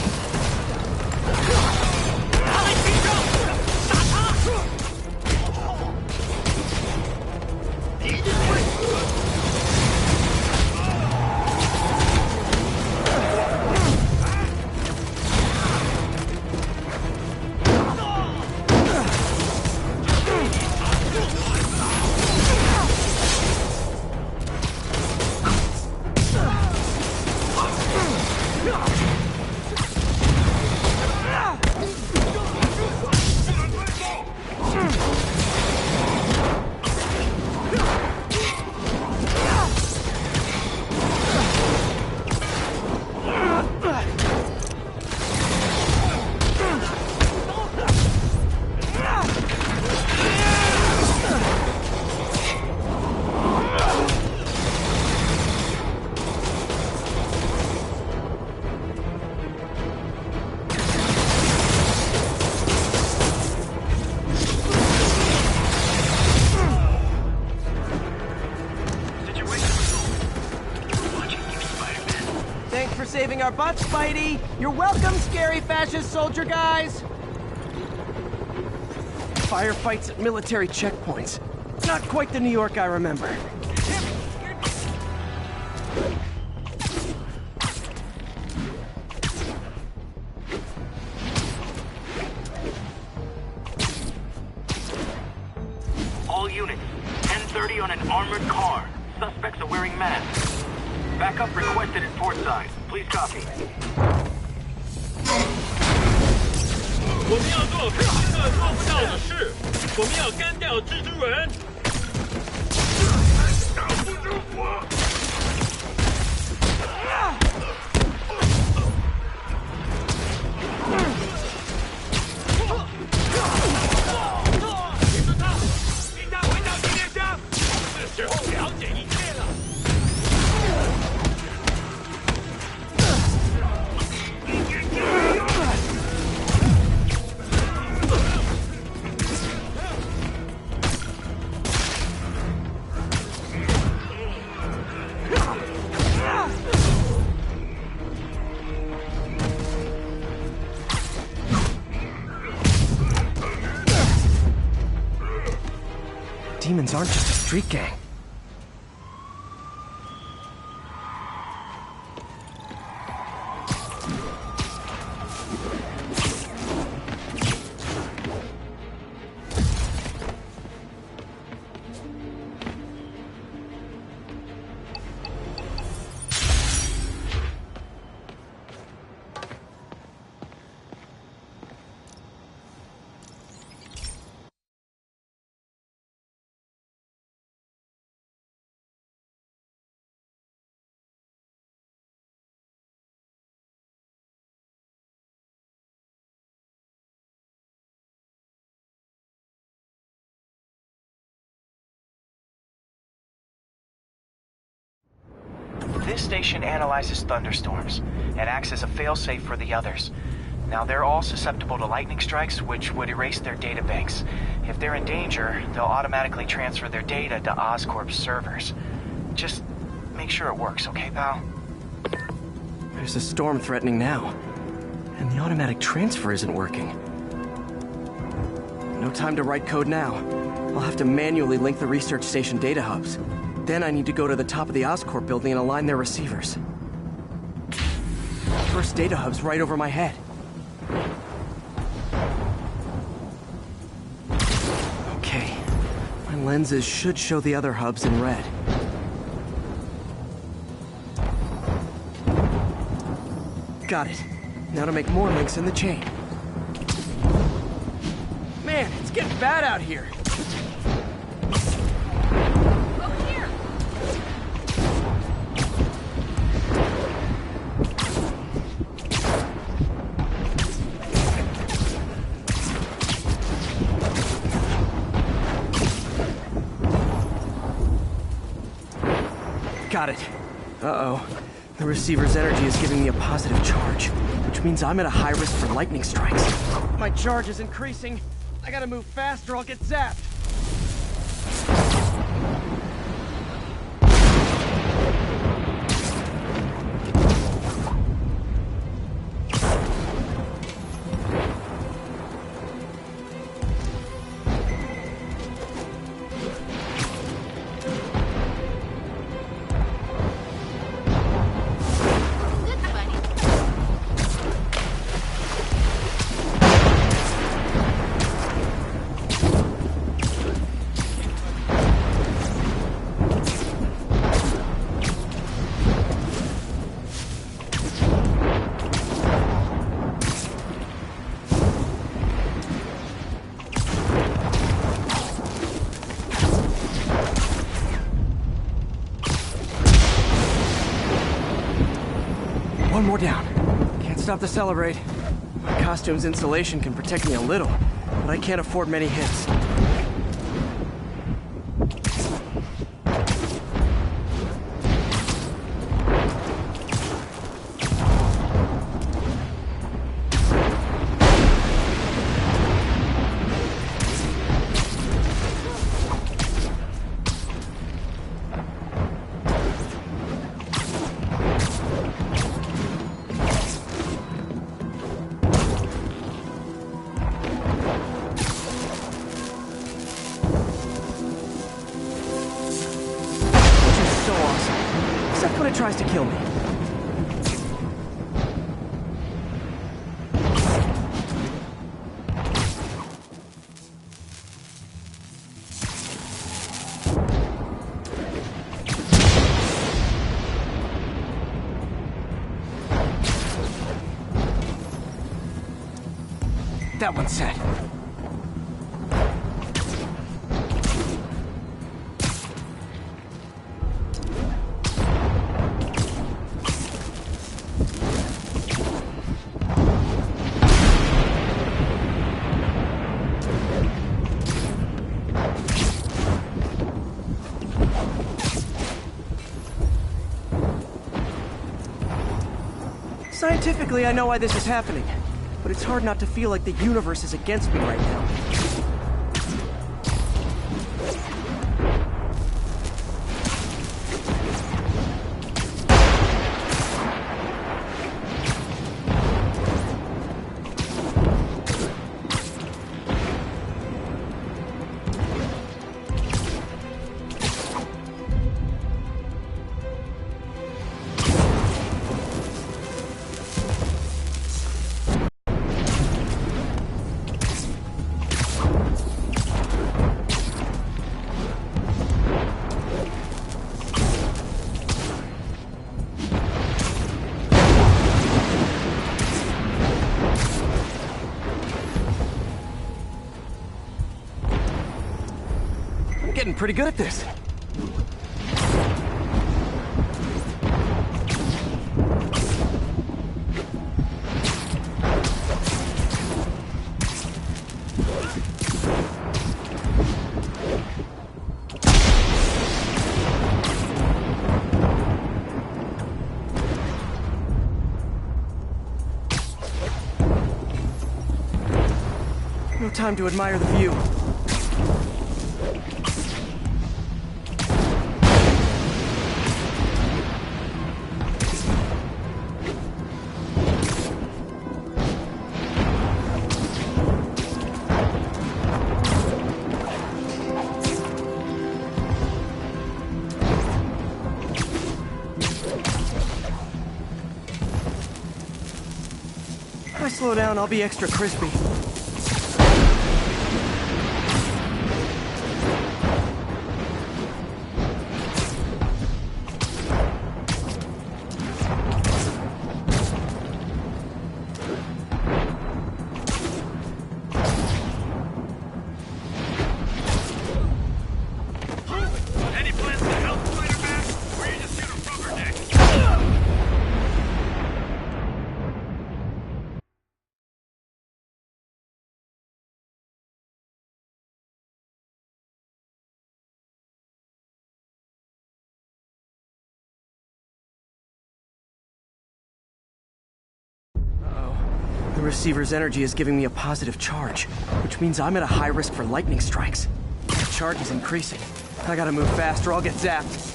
Saving our butts, Spidey! You're welcome, scary fascist soldier guys! Firefights at military checkpoints. Not quite the New York I remember. All units, 10:30 on an armored car. Suspects are wearing masks. Backup requested at Portside. Please copy. 我们要做非新的做不到的事，我们要干掉蜘蛛人。打不住我！ Demons aren't just a street gang. This station analyzes thunderstorms and acts as a failsafe for the others. Now, they're all susceptible to lightning strikes, which would erase their databanks. If they're in danger, they'll automatically transfer their data to Oscorp's servers. Just make sure it works, okay, pal? There's a storm threatening now, and the automatic transfer isn't working. No time to write code now. I'll have to manually link the research station data hubs. Then I need to go to the top of the Oscorp building and align their receivers. First data hub's right over my head. Okay. My lenses should show the other hubs in red. Got it. Now to make more links in the chain. Man, it's getting bad out here. Got it. Uh-oh. The receiver's energy is giving me a positive charge, which means I'm at a high risk for lightning strikes. My charge is increasing. I gotta move fast or I'll get zapped. One more down. Can't stop to celebrate. My costume's insulation can protect me a little, but I can't afford many hits. Except when it tries to kill me. That one's set. Scientifically, I know why this is happening, but it's hard not to feel like the universe is against me right now. I'm getting pretty good at this. No time to admire the view. If I slow down, I'll be extra crispy. receiver's energy is giving me a positive charge, which means I'm at a high risk for lightning strikes. The charge is increasing. I gotta move fast or I'll get zapped.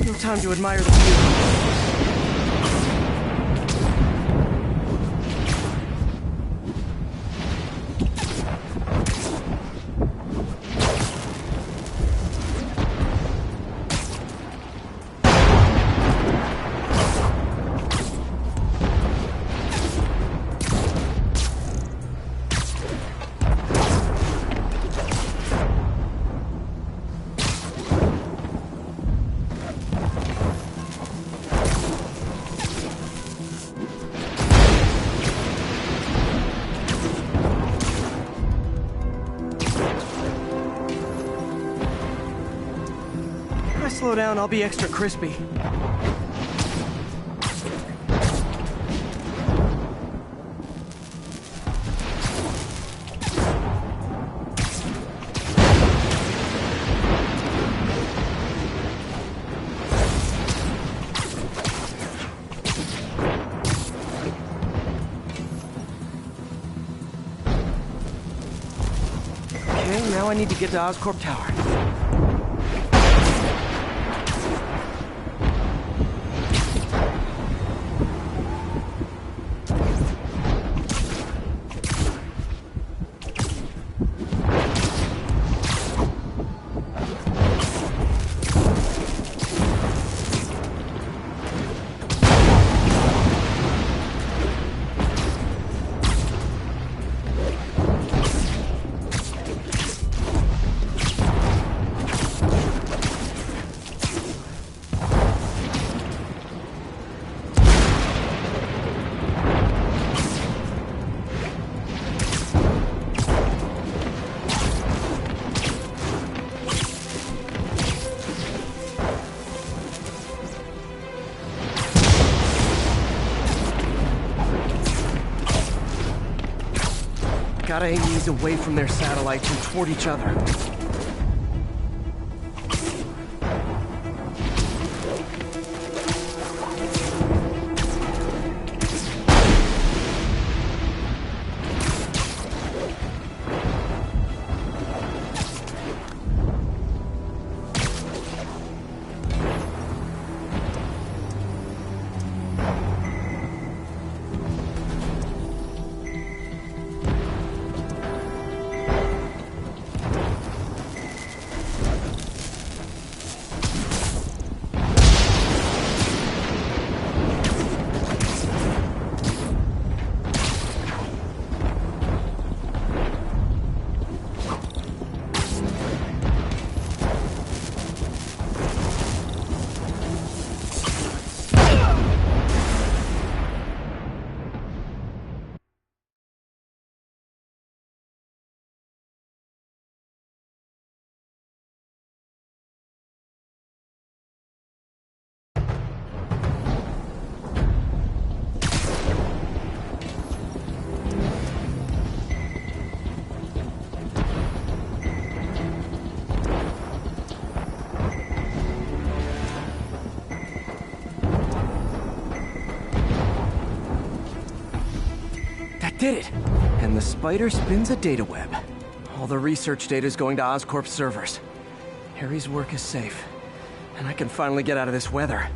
No time to admire the view. Slow down, I'll be extra crispy. Okay, now I need to get to Oscorp Tower. Gotta aim these away from their satellites and toward each other. Did it! And the spider spins a data web. All the research data is going to Oscorp servers. Harry's work is safe, and I can finally get out of this weather.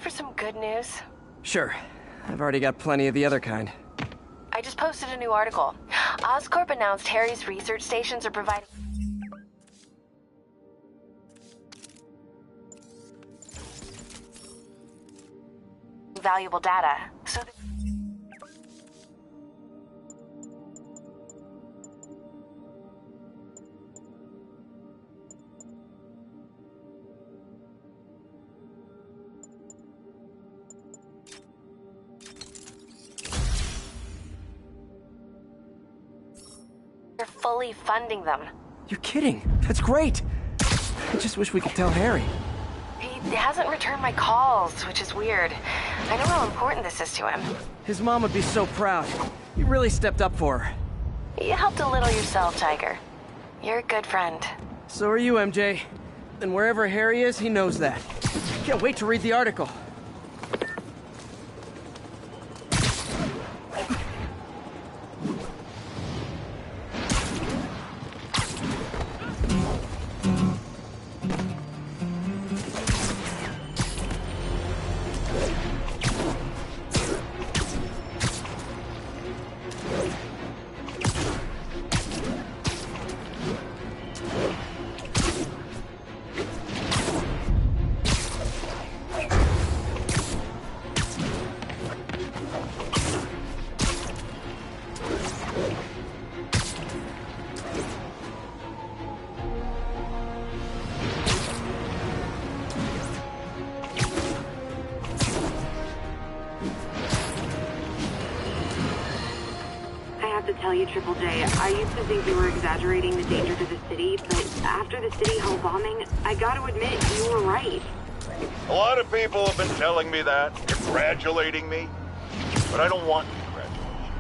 for some good news? Sure. I've already got plenty of the other kind. I just posted a new article. Oscorp announced Harry's research stations are providing valuable data. So they're fully funding them. You're kidding. That's great. I just wish we could tell Harry. He hasn't returned my calls, which is weird. I know how important this is to him. His mom would be so proud. You really stepped up for her. You helped a little yourself, Tiger. You're a good friend. So are you, MJ. And wherever Harry is, he knows that. Can't wait to read the article. Triple J, I used to think you were exaggerating the danger to the city, but after the City Hall bombing, I gotta admit, you were right. A lot of people have been telling me that, congratulating me, but I don't want congratulations.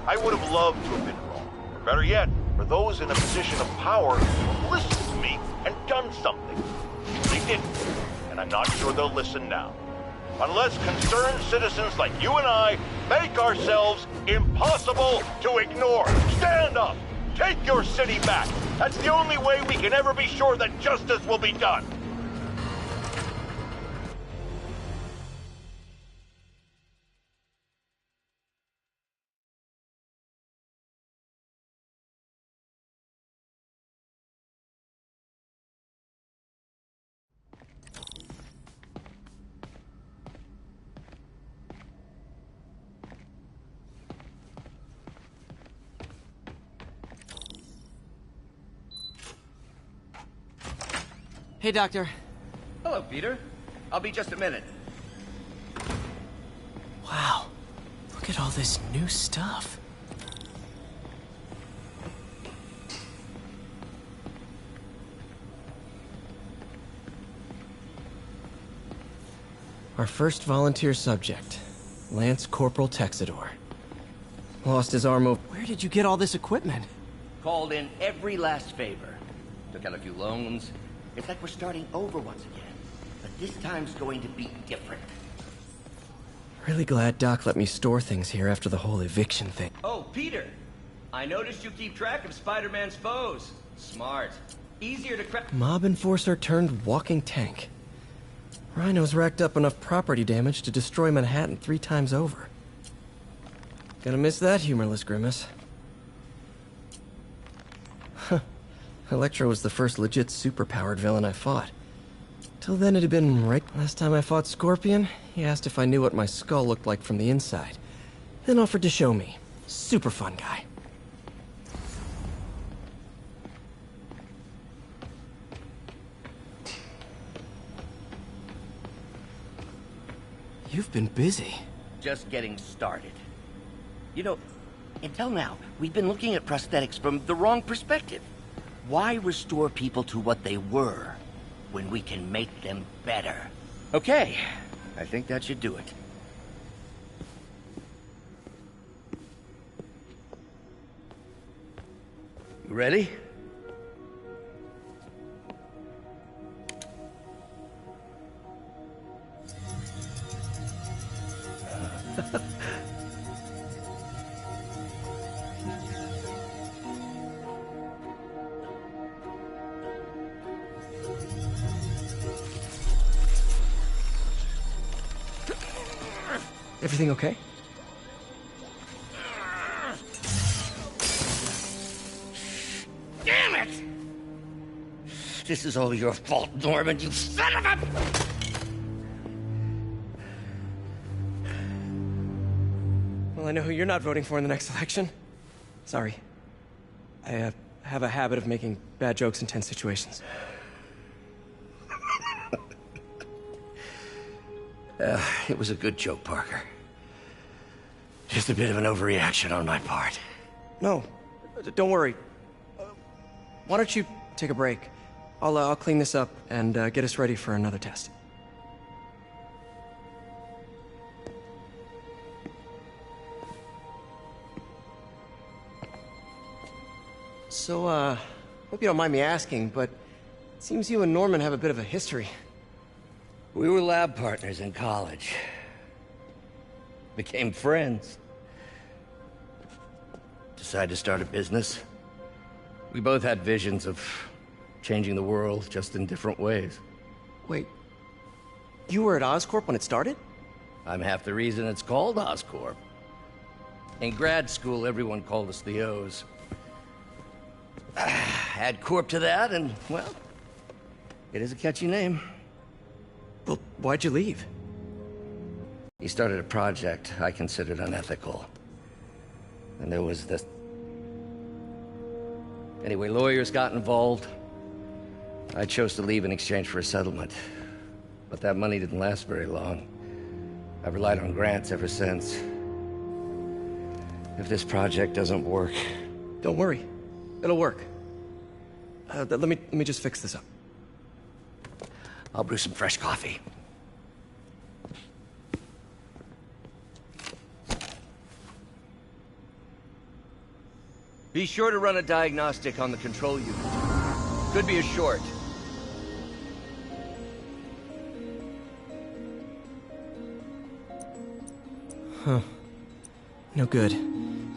I would have loved to have been wrong. Or better yet, for those in a position of power to have listened to me and done something. They didn't, and I'm not sure they'll listen now. Unless concerned citizens like you and I make ourselves impossible to ignore. Stand up! Take your city back! That's the only way we can ever be sure that justice will be done! Hey, Doctor. Hello, Peter. I'll be just a minute. Wow. Look at all this new stuff. Our first volunteer subject, Lance Corporal Texidor. Lost his arm over... Where did you get all this equipment? Called in every last favor. Took out a few loans. It's like we're starting over once again. But this time's going to be different. Really glad Doc let me store things here after the whole eviction thing. Oh, Peter! I noticed you keep track of Spider-Man's foes. Smart. Easier to crack... Mob enforcer turned walking tank. Rhino's racked up enough property damage to destroy Manhattan 3 times over. Gonna miss that humorless grimace. Huh. Electro was the first legit superpowered villain I fought. Till then it had been right... Last time I fought Scorpion, he asked if I knew what my skull looked like from the inside. Then offered to show me. Super fun guy. You've been busy. Just getting started. You know, until now, we've been looking at prosthetics from the wrong perspective. Why restore people to what they were when we can make them better? Okay, I think that should do it. You ready? Everything okay? Damn it! This is all your fault, Norman, you son of a... Well, I know who you're not voting for in the next election. Sorry. I have a habit of making bad jokes in tense situations. It was a good joke, Parker. Just a bit of an overreaction on my part. No, don't worry. Why don't you take a break? I'll clean this up and get us ready for another test. So, hope you don't mind me asking, but it seems you and Norman have a bit of a history. We were lab partners in college. Became friends. Decided to start a business. We both had visions of changing the world, just in different ways. Wait, you were at Oscorp when it started? I'm half the reason it's called Oscorp. In grad school, everyone called us the O's. Add Corp to that, and, well, it is a catchy name. Well, why'd you leave? He started a project I considered unethical. And there was this... Anyway, lawyers got involved. I chose to leave in exchange for a settlement. But that money didn't last very long. I've relied on grants ever since. If this project doesn't work... Don't worry. It'll work. Let me just fix this up. I'll brew some fresh coffee. Be sure to run a diagnostic on the control unit. Could be a short. Huh. No good.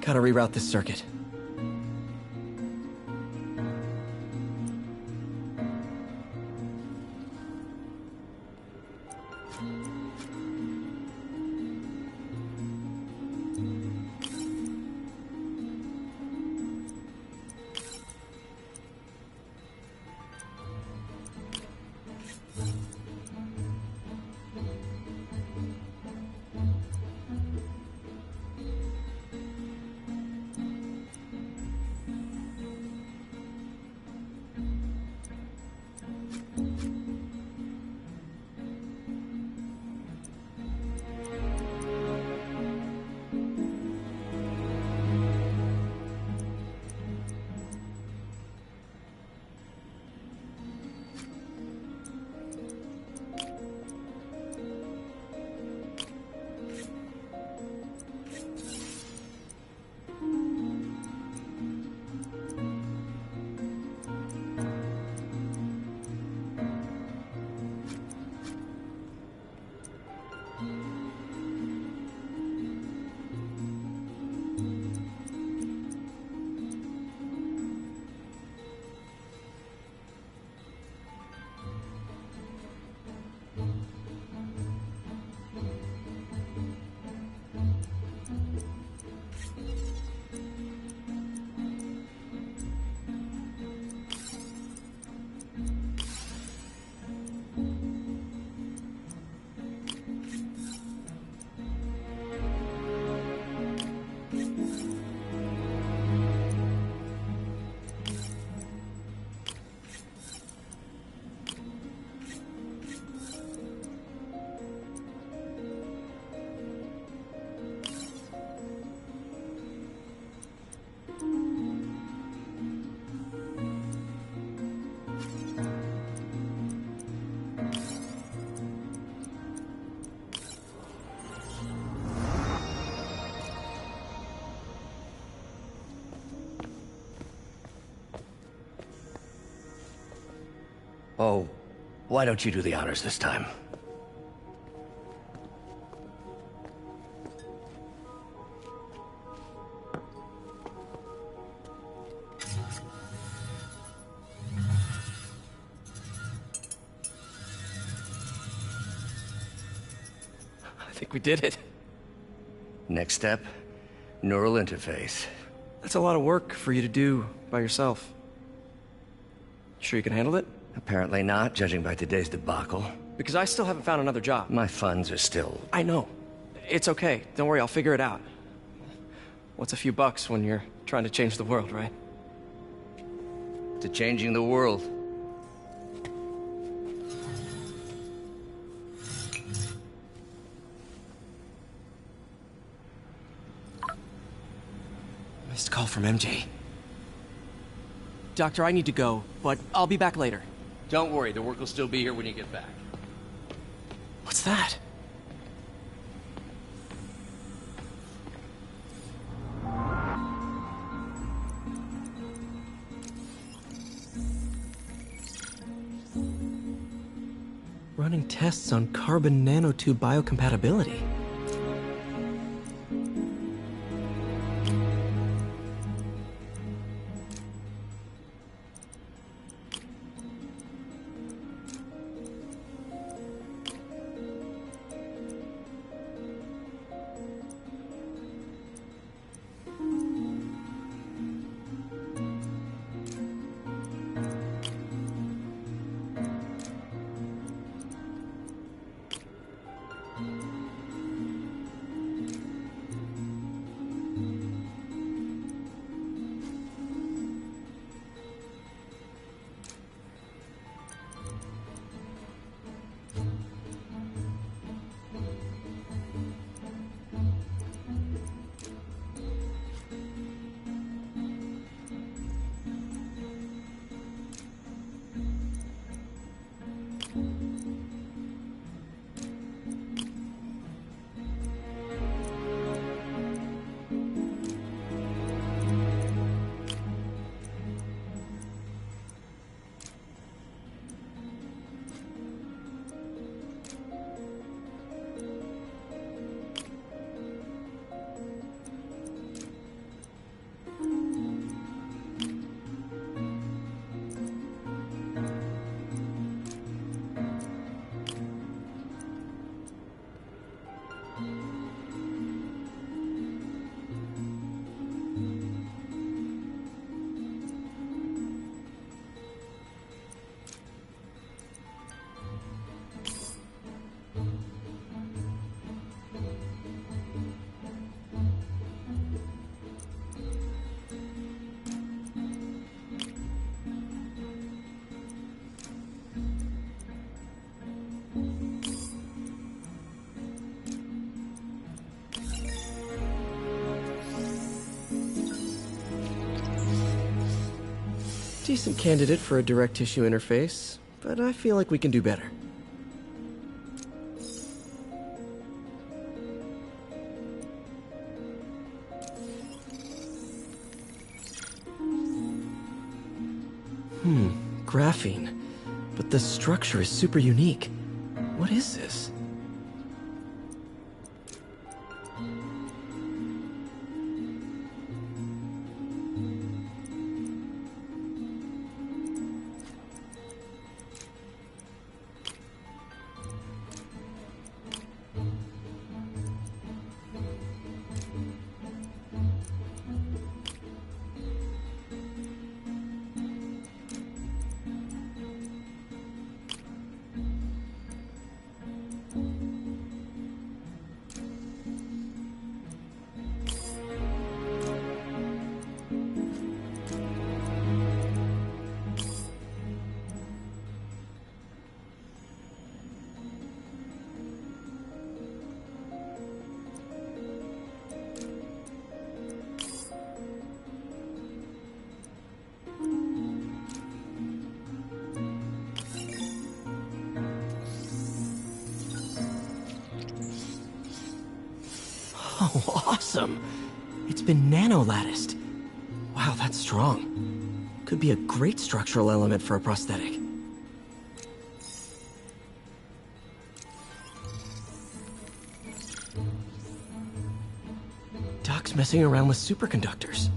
Gotta reroute this circuit. Oh, why don't you do the honors this time? I think we did it. Next step, neural interface. That's a lot of work for you to do by yourself. Sure you can handle it? Apparently not, judging by today's debacle. Because I still haven't found another job. My funds are still... I know. It's okay. Don't worry, I'll figure it out. What's a few bucks when you're trying to change the world, right? To changing the world. Missed call from MJ. Doctor, I need to go, but I'll be back later. Don't worry, the work will still be here when you get back. What's that? Running tests on carbon nanotube biocompatibility. Decent candidate for a direct tissue interface, but I feel like we can do better. Graphene. But the structure is super unique. What is this? Oh, awesome! It's been nano-latticed. Wow, that's strong. Could be a great structural element for a prosthetic. Doc's messing around with superconductors.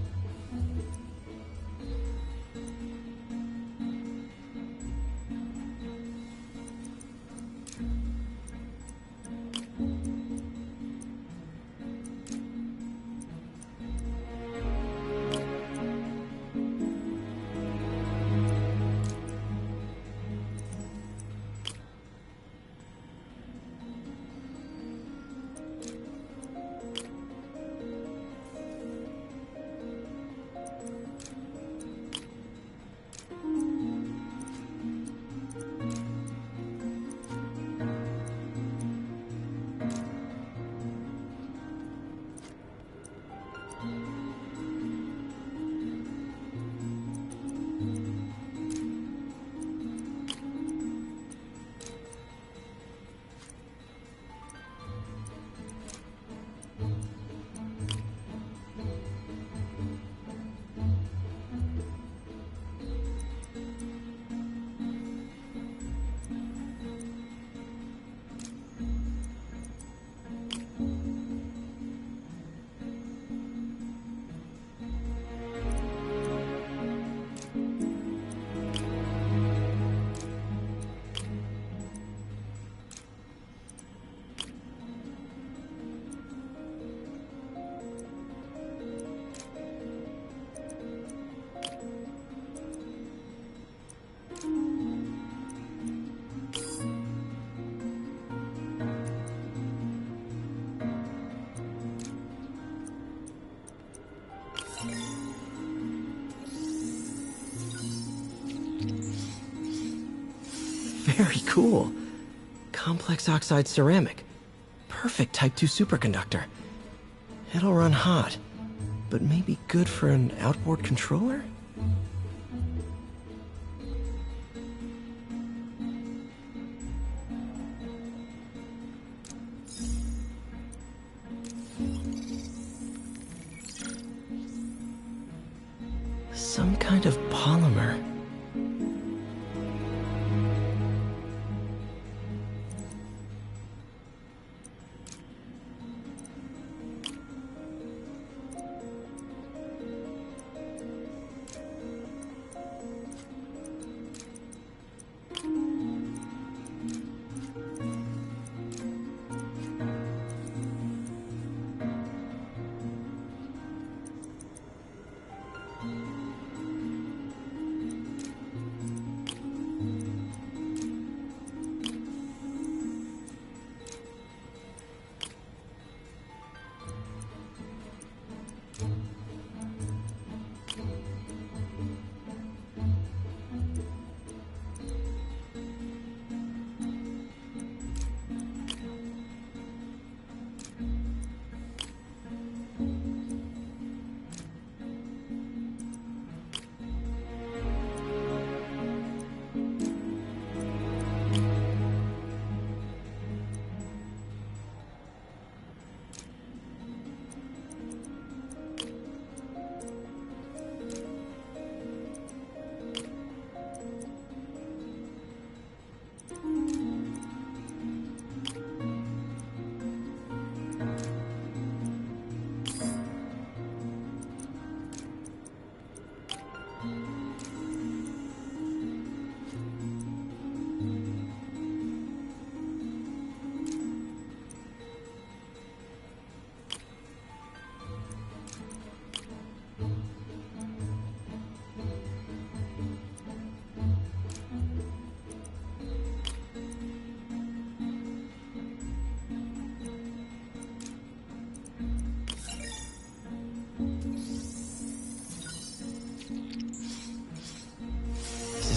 Very cool. Complex oxide ceramic. Perfect Type 2 superconductor. It'll run hot, but maybe good for an outboard controller? Some kind of polymer.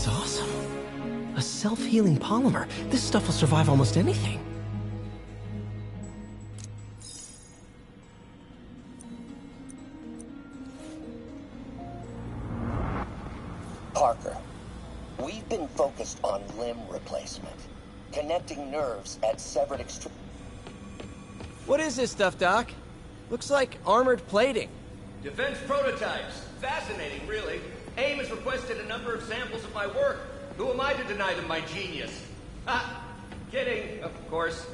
Awesome. A self-healing polymer. This stuff will survive almost anything. Parker, we've been focused on limb replacement, connecting nerves at severed extremities. What is this stuff, Doc? Looks like armored plating. Defense prototypes. Fascinating, really. AIM has requested a number of samples of my work. Who am I to deny them my genius? Ha! Kidding, of course.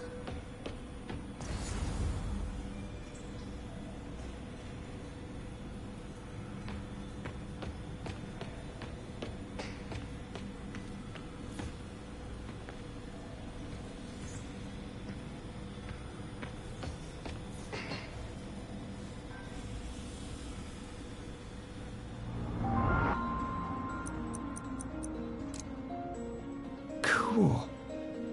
Cool.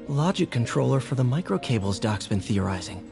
Logic controller for the microcables Doc's been theorizing.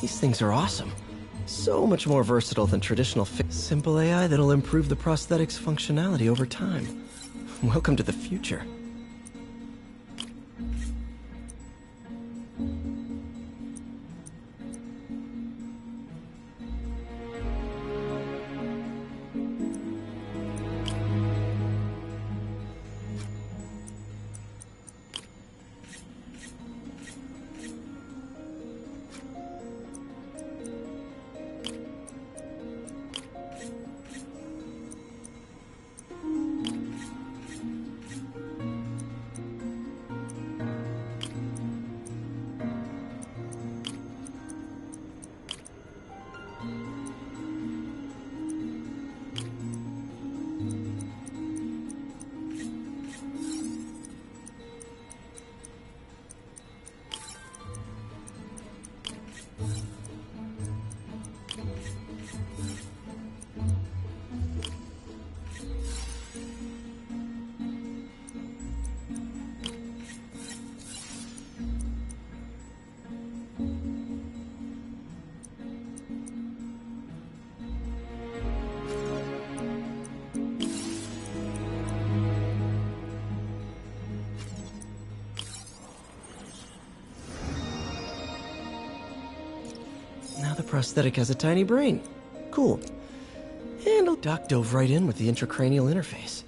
These things are awesome. So much more versatile than traditional simple AI that'll improve the prosthetics functionality over time. Welcome to the future. Now the prosthetic has a tiny brain. Cool. And a duck dove right in with the intracranial interface.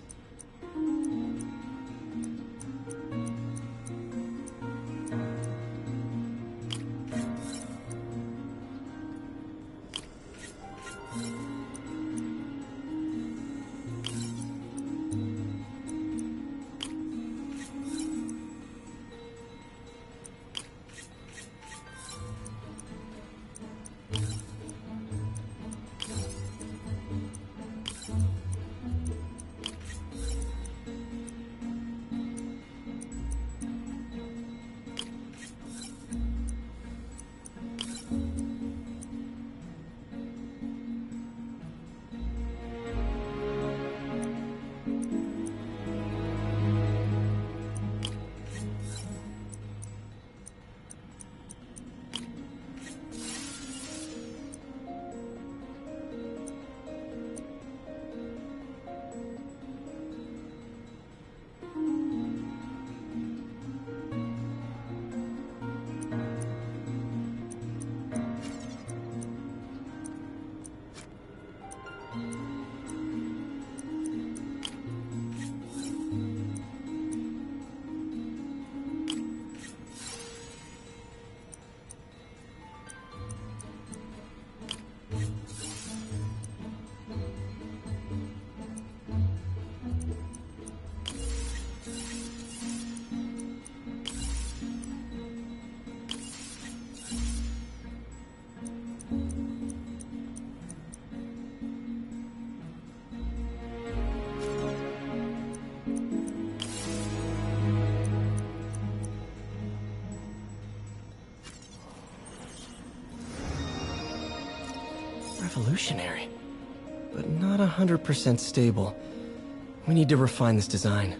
Revolutionary, but not 100% stable. We need to refine this design.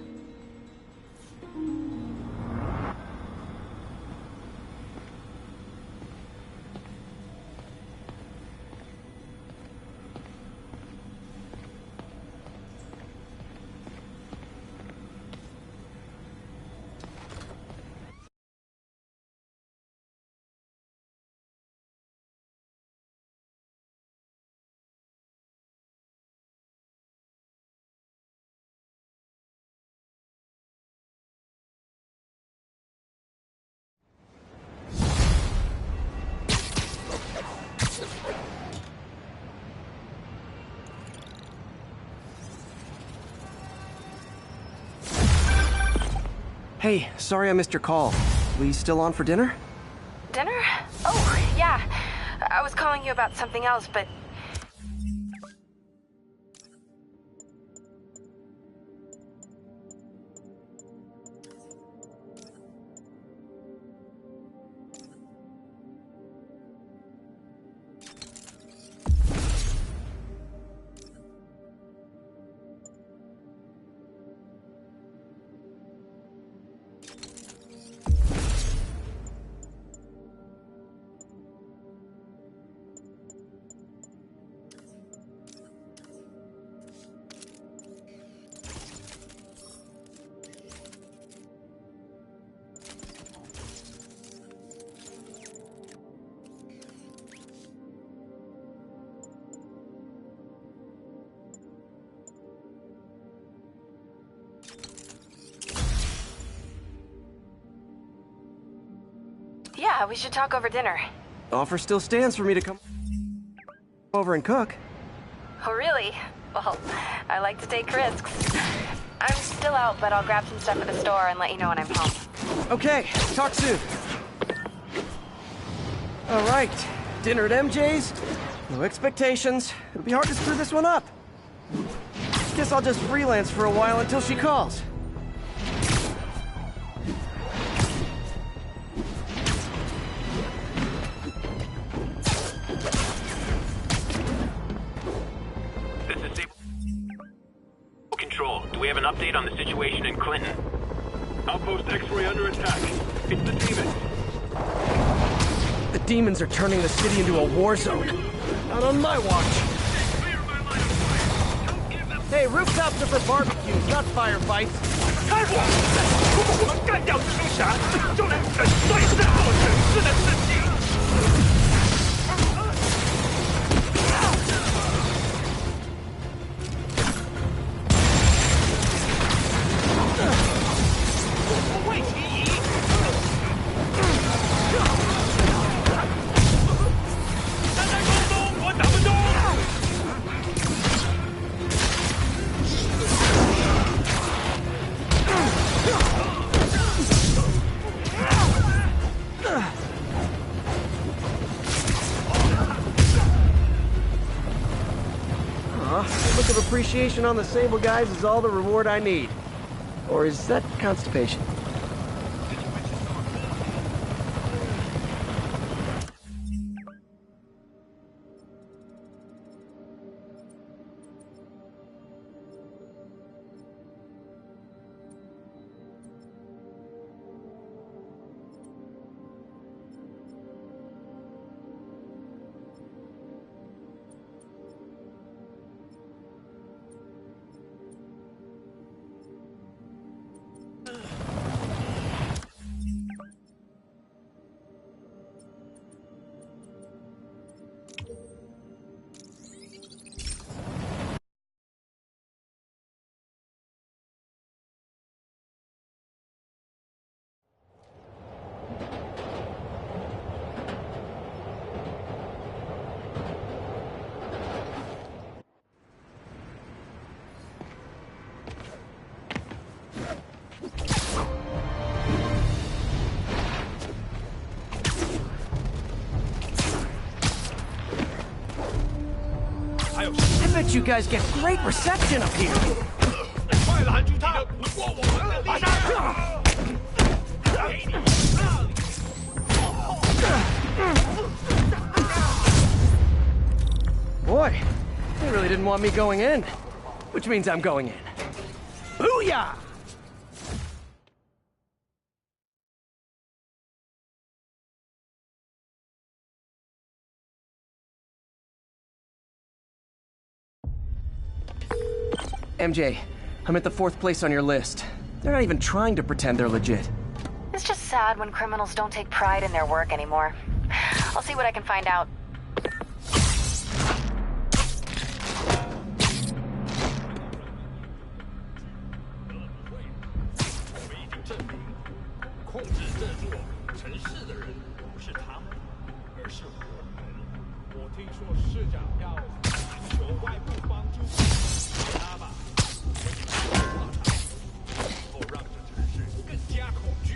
Hey, sorry I missed your call. We still on for dinner? Dinner? Oh, yeah. I was calling you about something else, but... Yeah, we should talk over dinner. Offer still stands for me to come over and cook. Oh, really? Well, I like to take risks. I'm still out, but I'll grab some stuff at the store and let you know when I'm home. Okay, talk soon. All right, dinner at MJ's. No expectations. It'll be hard to screw this one up. Guess I'll just freelance for a while until she calls. This is Sable Control. Do we have an update on the situation in Clinton? Outpost X-ray under attack. It's the demons. The demons are turning the city into a war zone. Not on my watch. Hey, rooftops are for barbecues, not firefights. 如果我们干掉蜘蛛侠，就能粉碎这座城市的事情。我不会提议。站在空中，我打不中。 Look of appreciation on the Sable guys is all the reward I need. Or is that constipation? I bet you guys get great reception up here. 快拦住他！不过我们的力量。 Boy, they really didn't want me going in. Which means I'm going in. Booyah! MJ, I'm at the 4th place on your list. They're not even trying to pretend they're legit. It's just sad when criminals don't take pride in their work anymore. I'll see what I can find out. 控制这座城市的人不是他们，而是我们。我听说市长要寻求外部帮助，他吧，以后让这城市更加恐惧。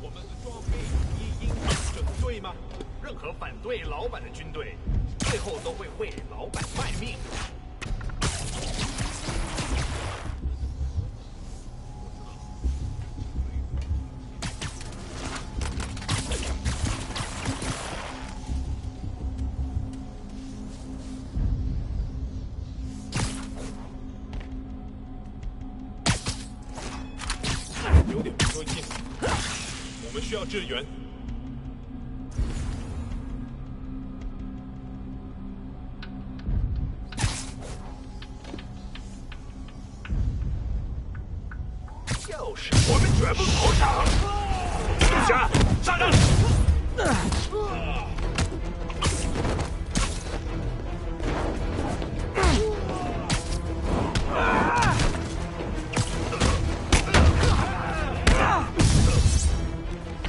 我们的装备一应整队吗？任何反对老板的军队，最后都会为老板卖命。 有点不对劲，我们需要支援。就是我们绝不投降！蜘蛛侠，杀人！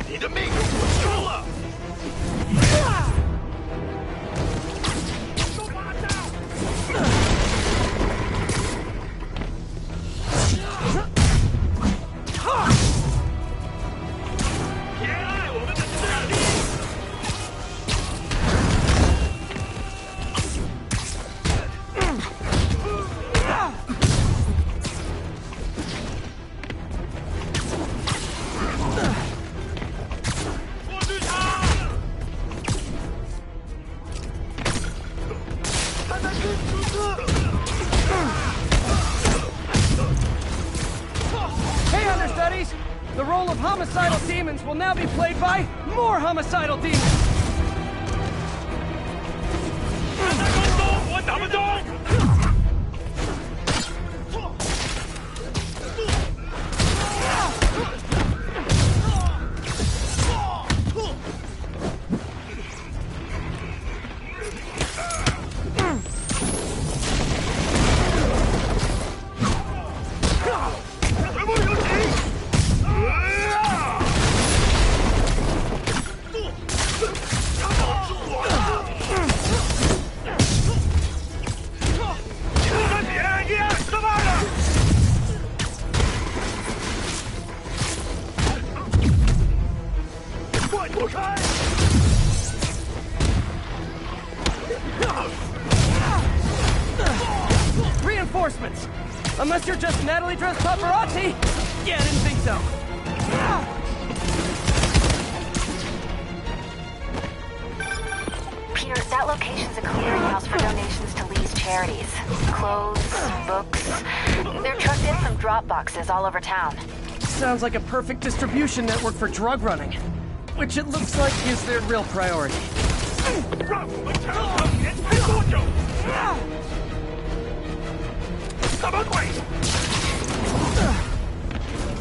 你的命我收了。villains will now be played by more homicidal demons! Reinforcements! Unless you're just Natalie dressed paparazzi? Yeah, I didn't think so. Peter, that location's a clearinghouse for donations to Lee's charities. Clothes, books. They're trucked in from drop boxes all over town. Sounds like a perfect distribution network for drug running. Which it looks like is their real priority.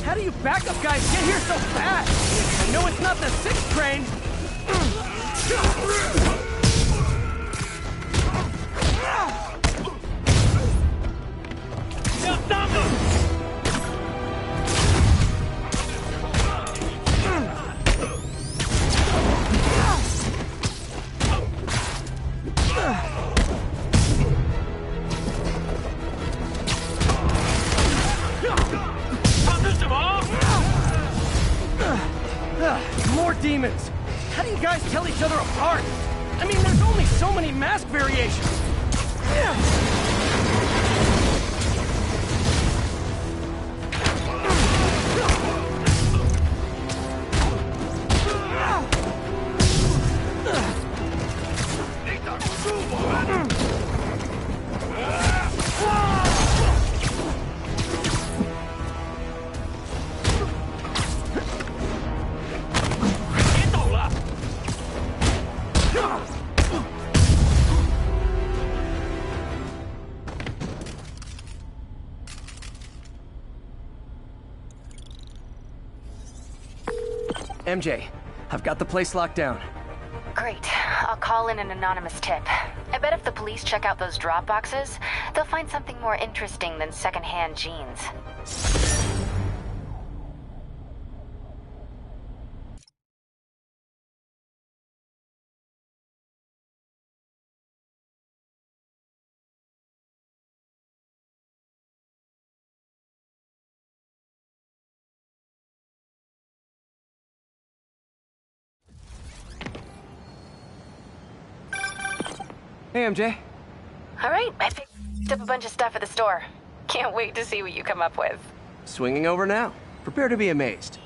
How do you backup guys get here so fast? I know it's not the 6th train. More demons! How do you guys tell each other apart? I mean, there's only so many mask variations! MJ, I've got the place locked down. Great. I'll call in an anonymous tip. I bet if the police check out those drop boxes, they'll find something more interesting than secondhand jeans. Hey, MJ. All right, I picked up a bunch of stuff at the store. Can't wait to see what you come up with. Swinging over now. Prepare to be amazed.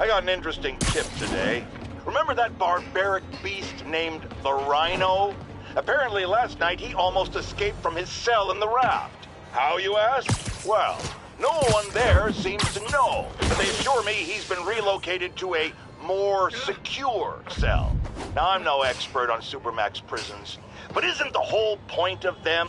I got an interesting tip today. Remember that barbaric beast named the Rhino? Apparently last night he almost escaped from his cell in the raft. How, you ask? Well, No one there seems to know, but they assure me he's been relocated to a more secure cell. Now, I'm no expert on Supermax prisons, but isn't the whole point of them...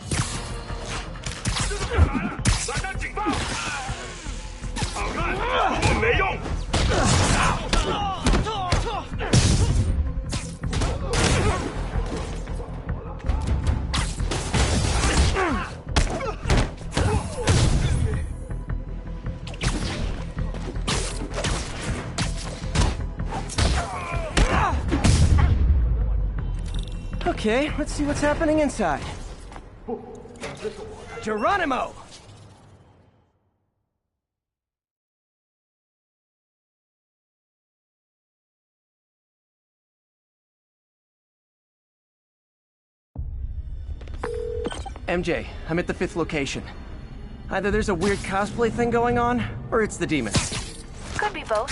Okay, let's see what's happening inside. Geronimo! MJ, I'm at the 5th location. Either there's a weird cosplay thing going on, or it's the demons. Could be both.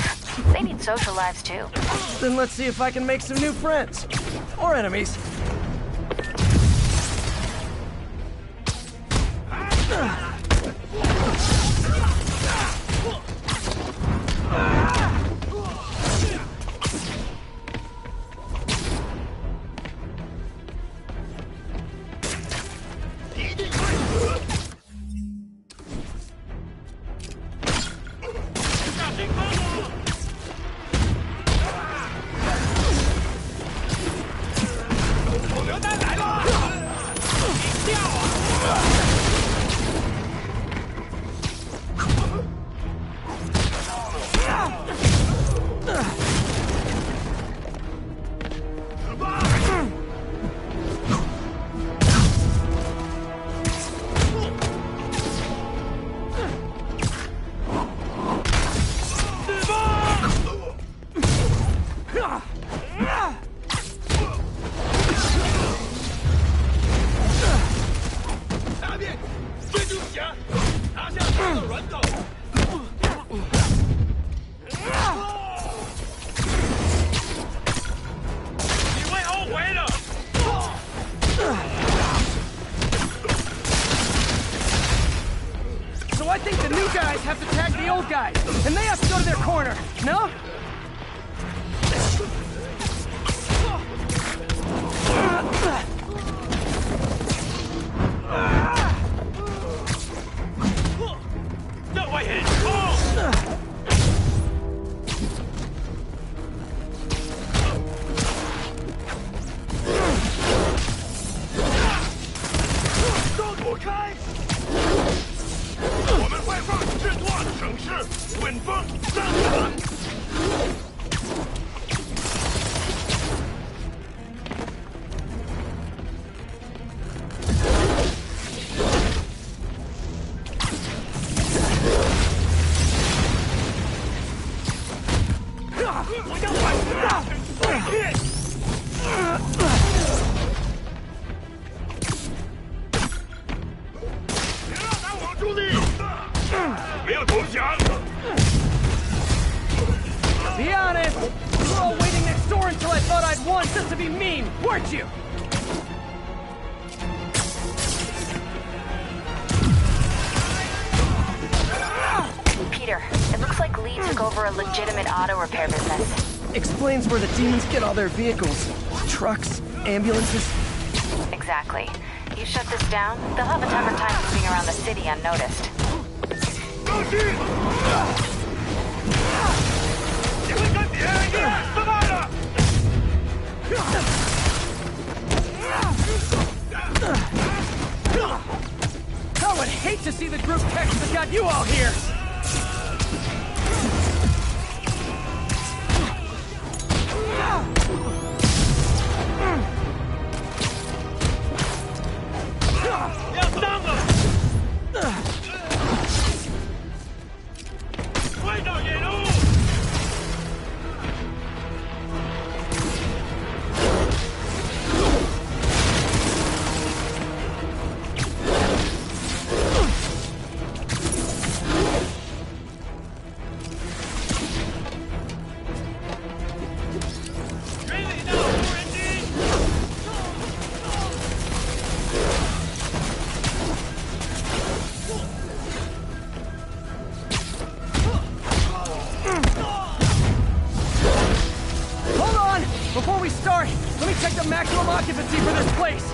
They need social lives too. Then let's see if I can make some new friends. Or enemies. I think the new guys have to tag the old guys, and they have to go to their corner, no? Be honest, you were all waiting next door until I thought I'd won just to be mean, weren't you? Peter, it looks like Lee took over a legitimate auto repair business. Explains where the demons get all their vehicles. Trucks, ambulances. Exactly. You shut this down, they'll have a tougher time moving around the city unnoticed. I would hate to see the group text that got you all here! Before we start, let me check the maximum occupancy for this place.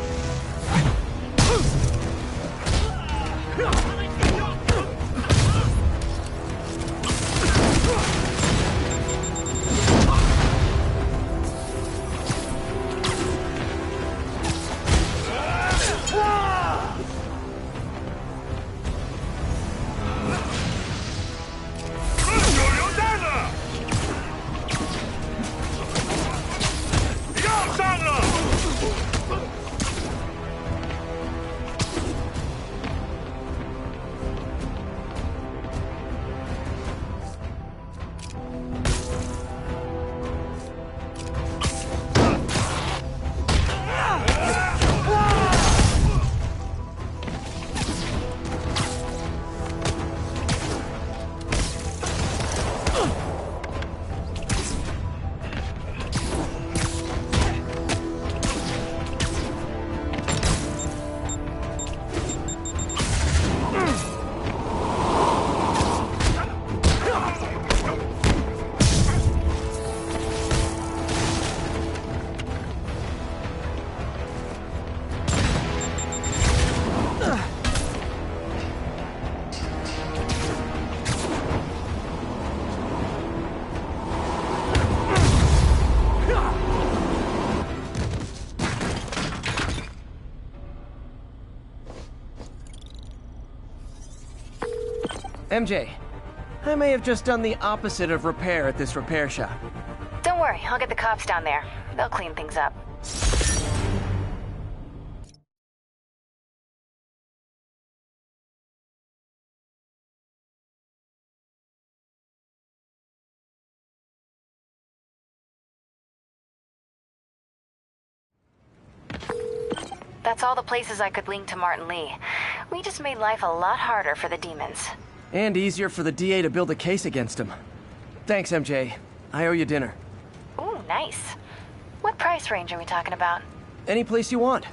MJ, I may have just done the opposite of repair at this repair shop. Don't worry, I'll get the cops down there. They'll clean things up. That's all the places I could link to Martin Lee. We just made life a lot harder for the demons. And easier for the DA to build a case against him. Thanks, MJ. I owe you dinner. Ooh, nice. What price range are we talking about? Any place you want.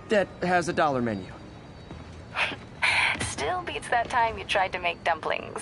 That has a $1 menu. Still beats that time you tried to make dumplings.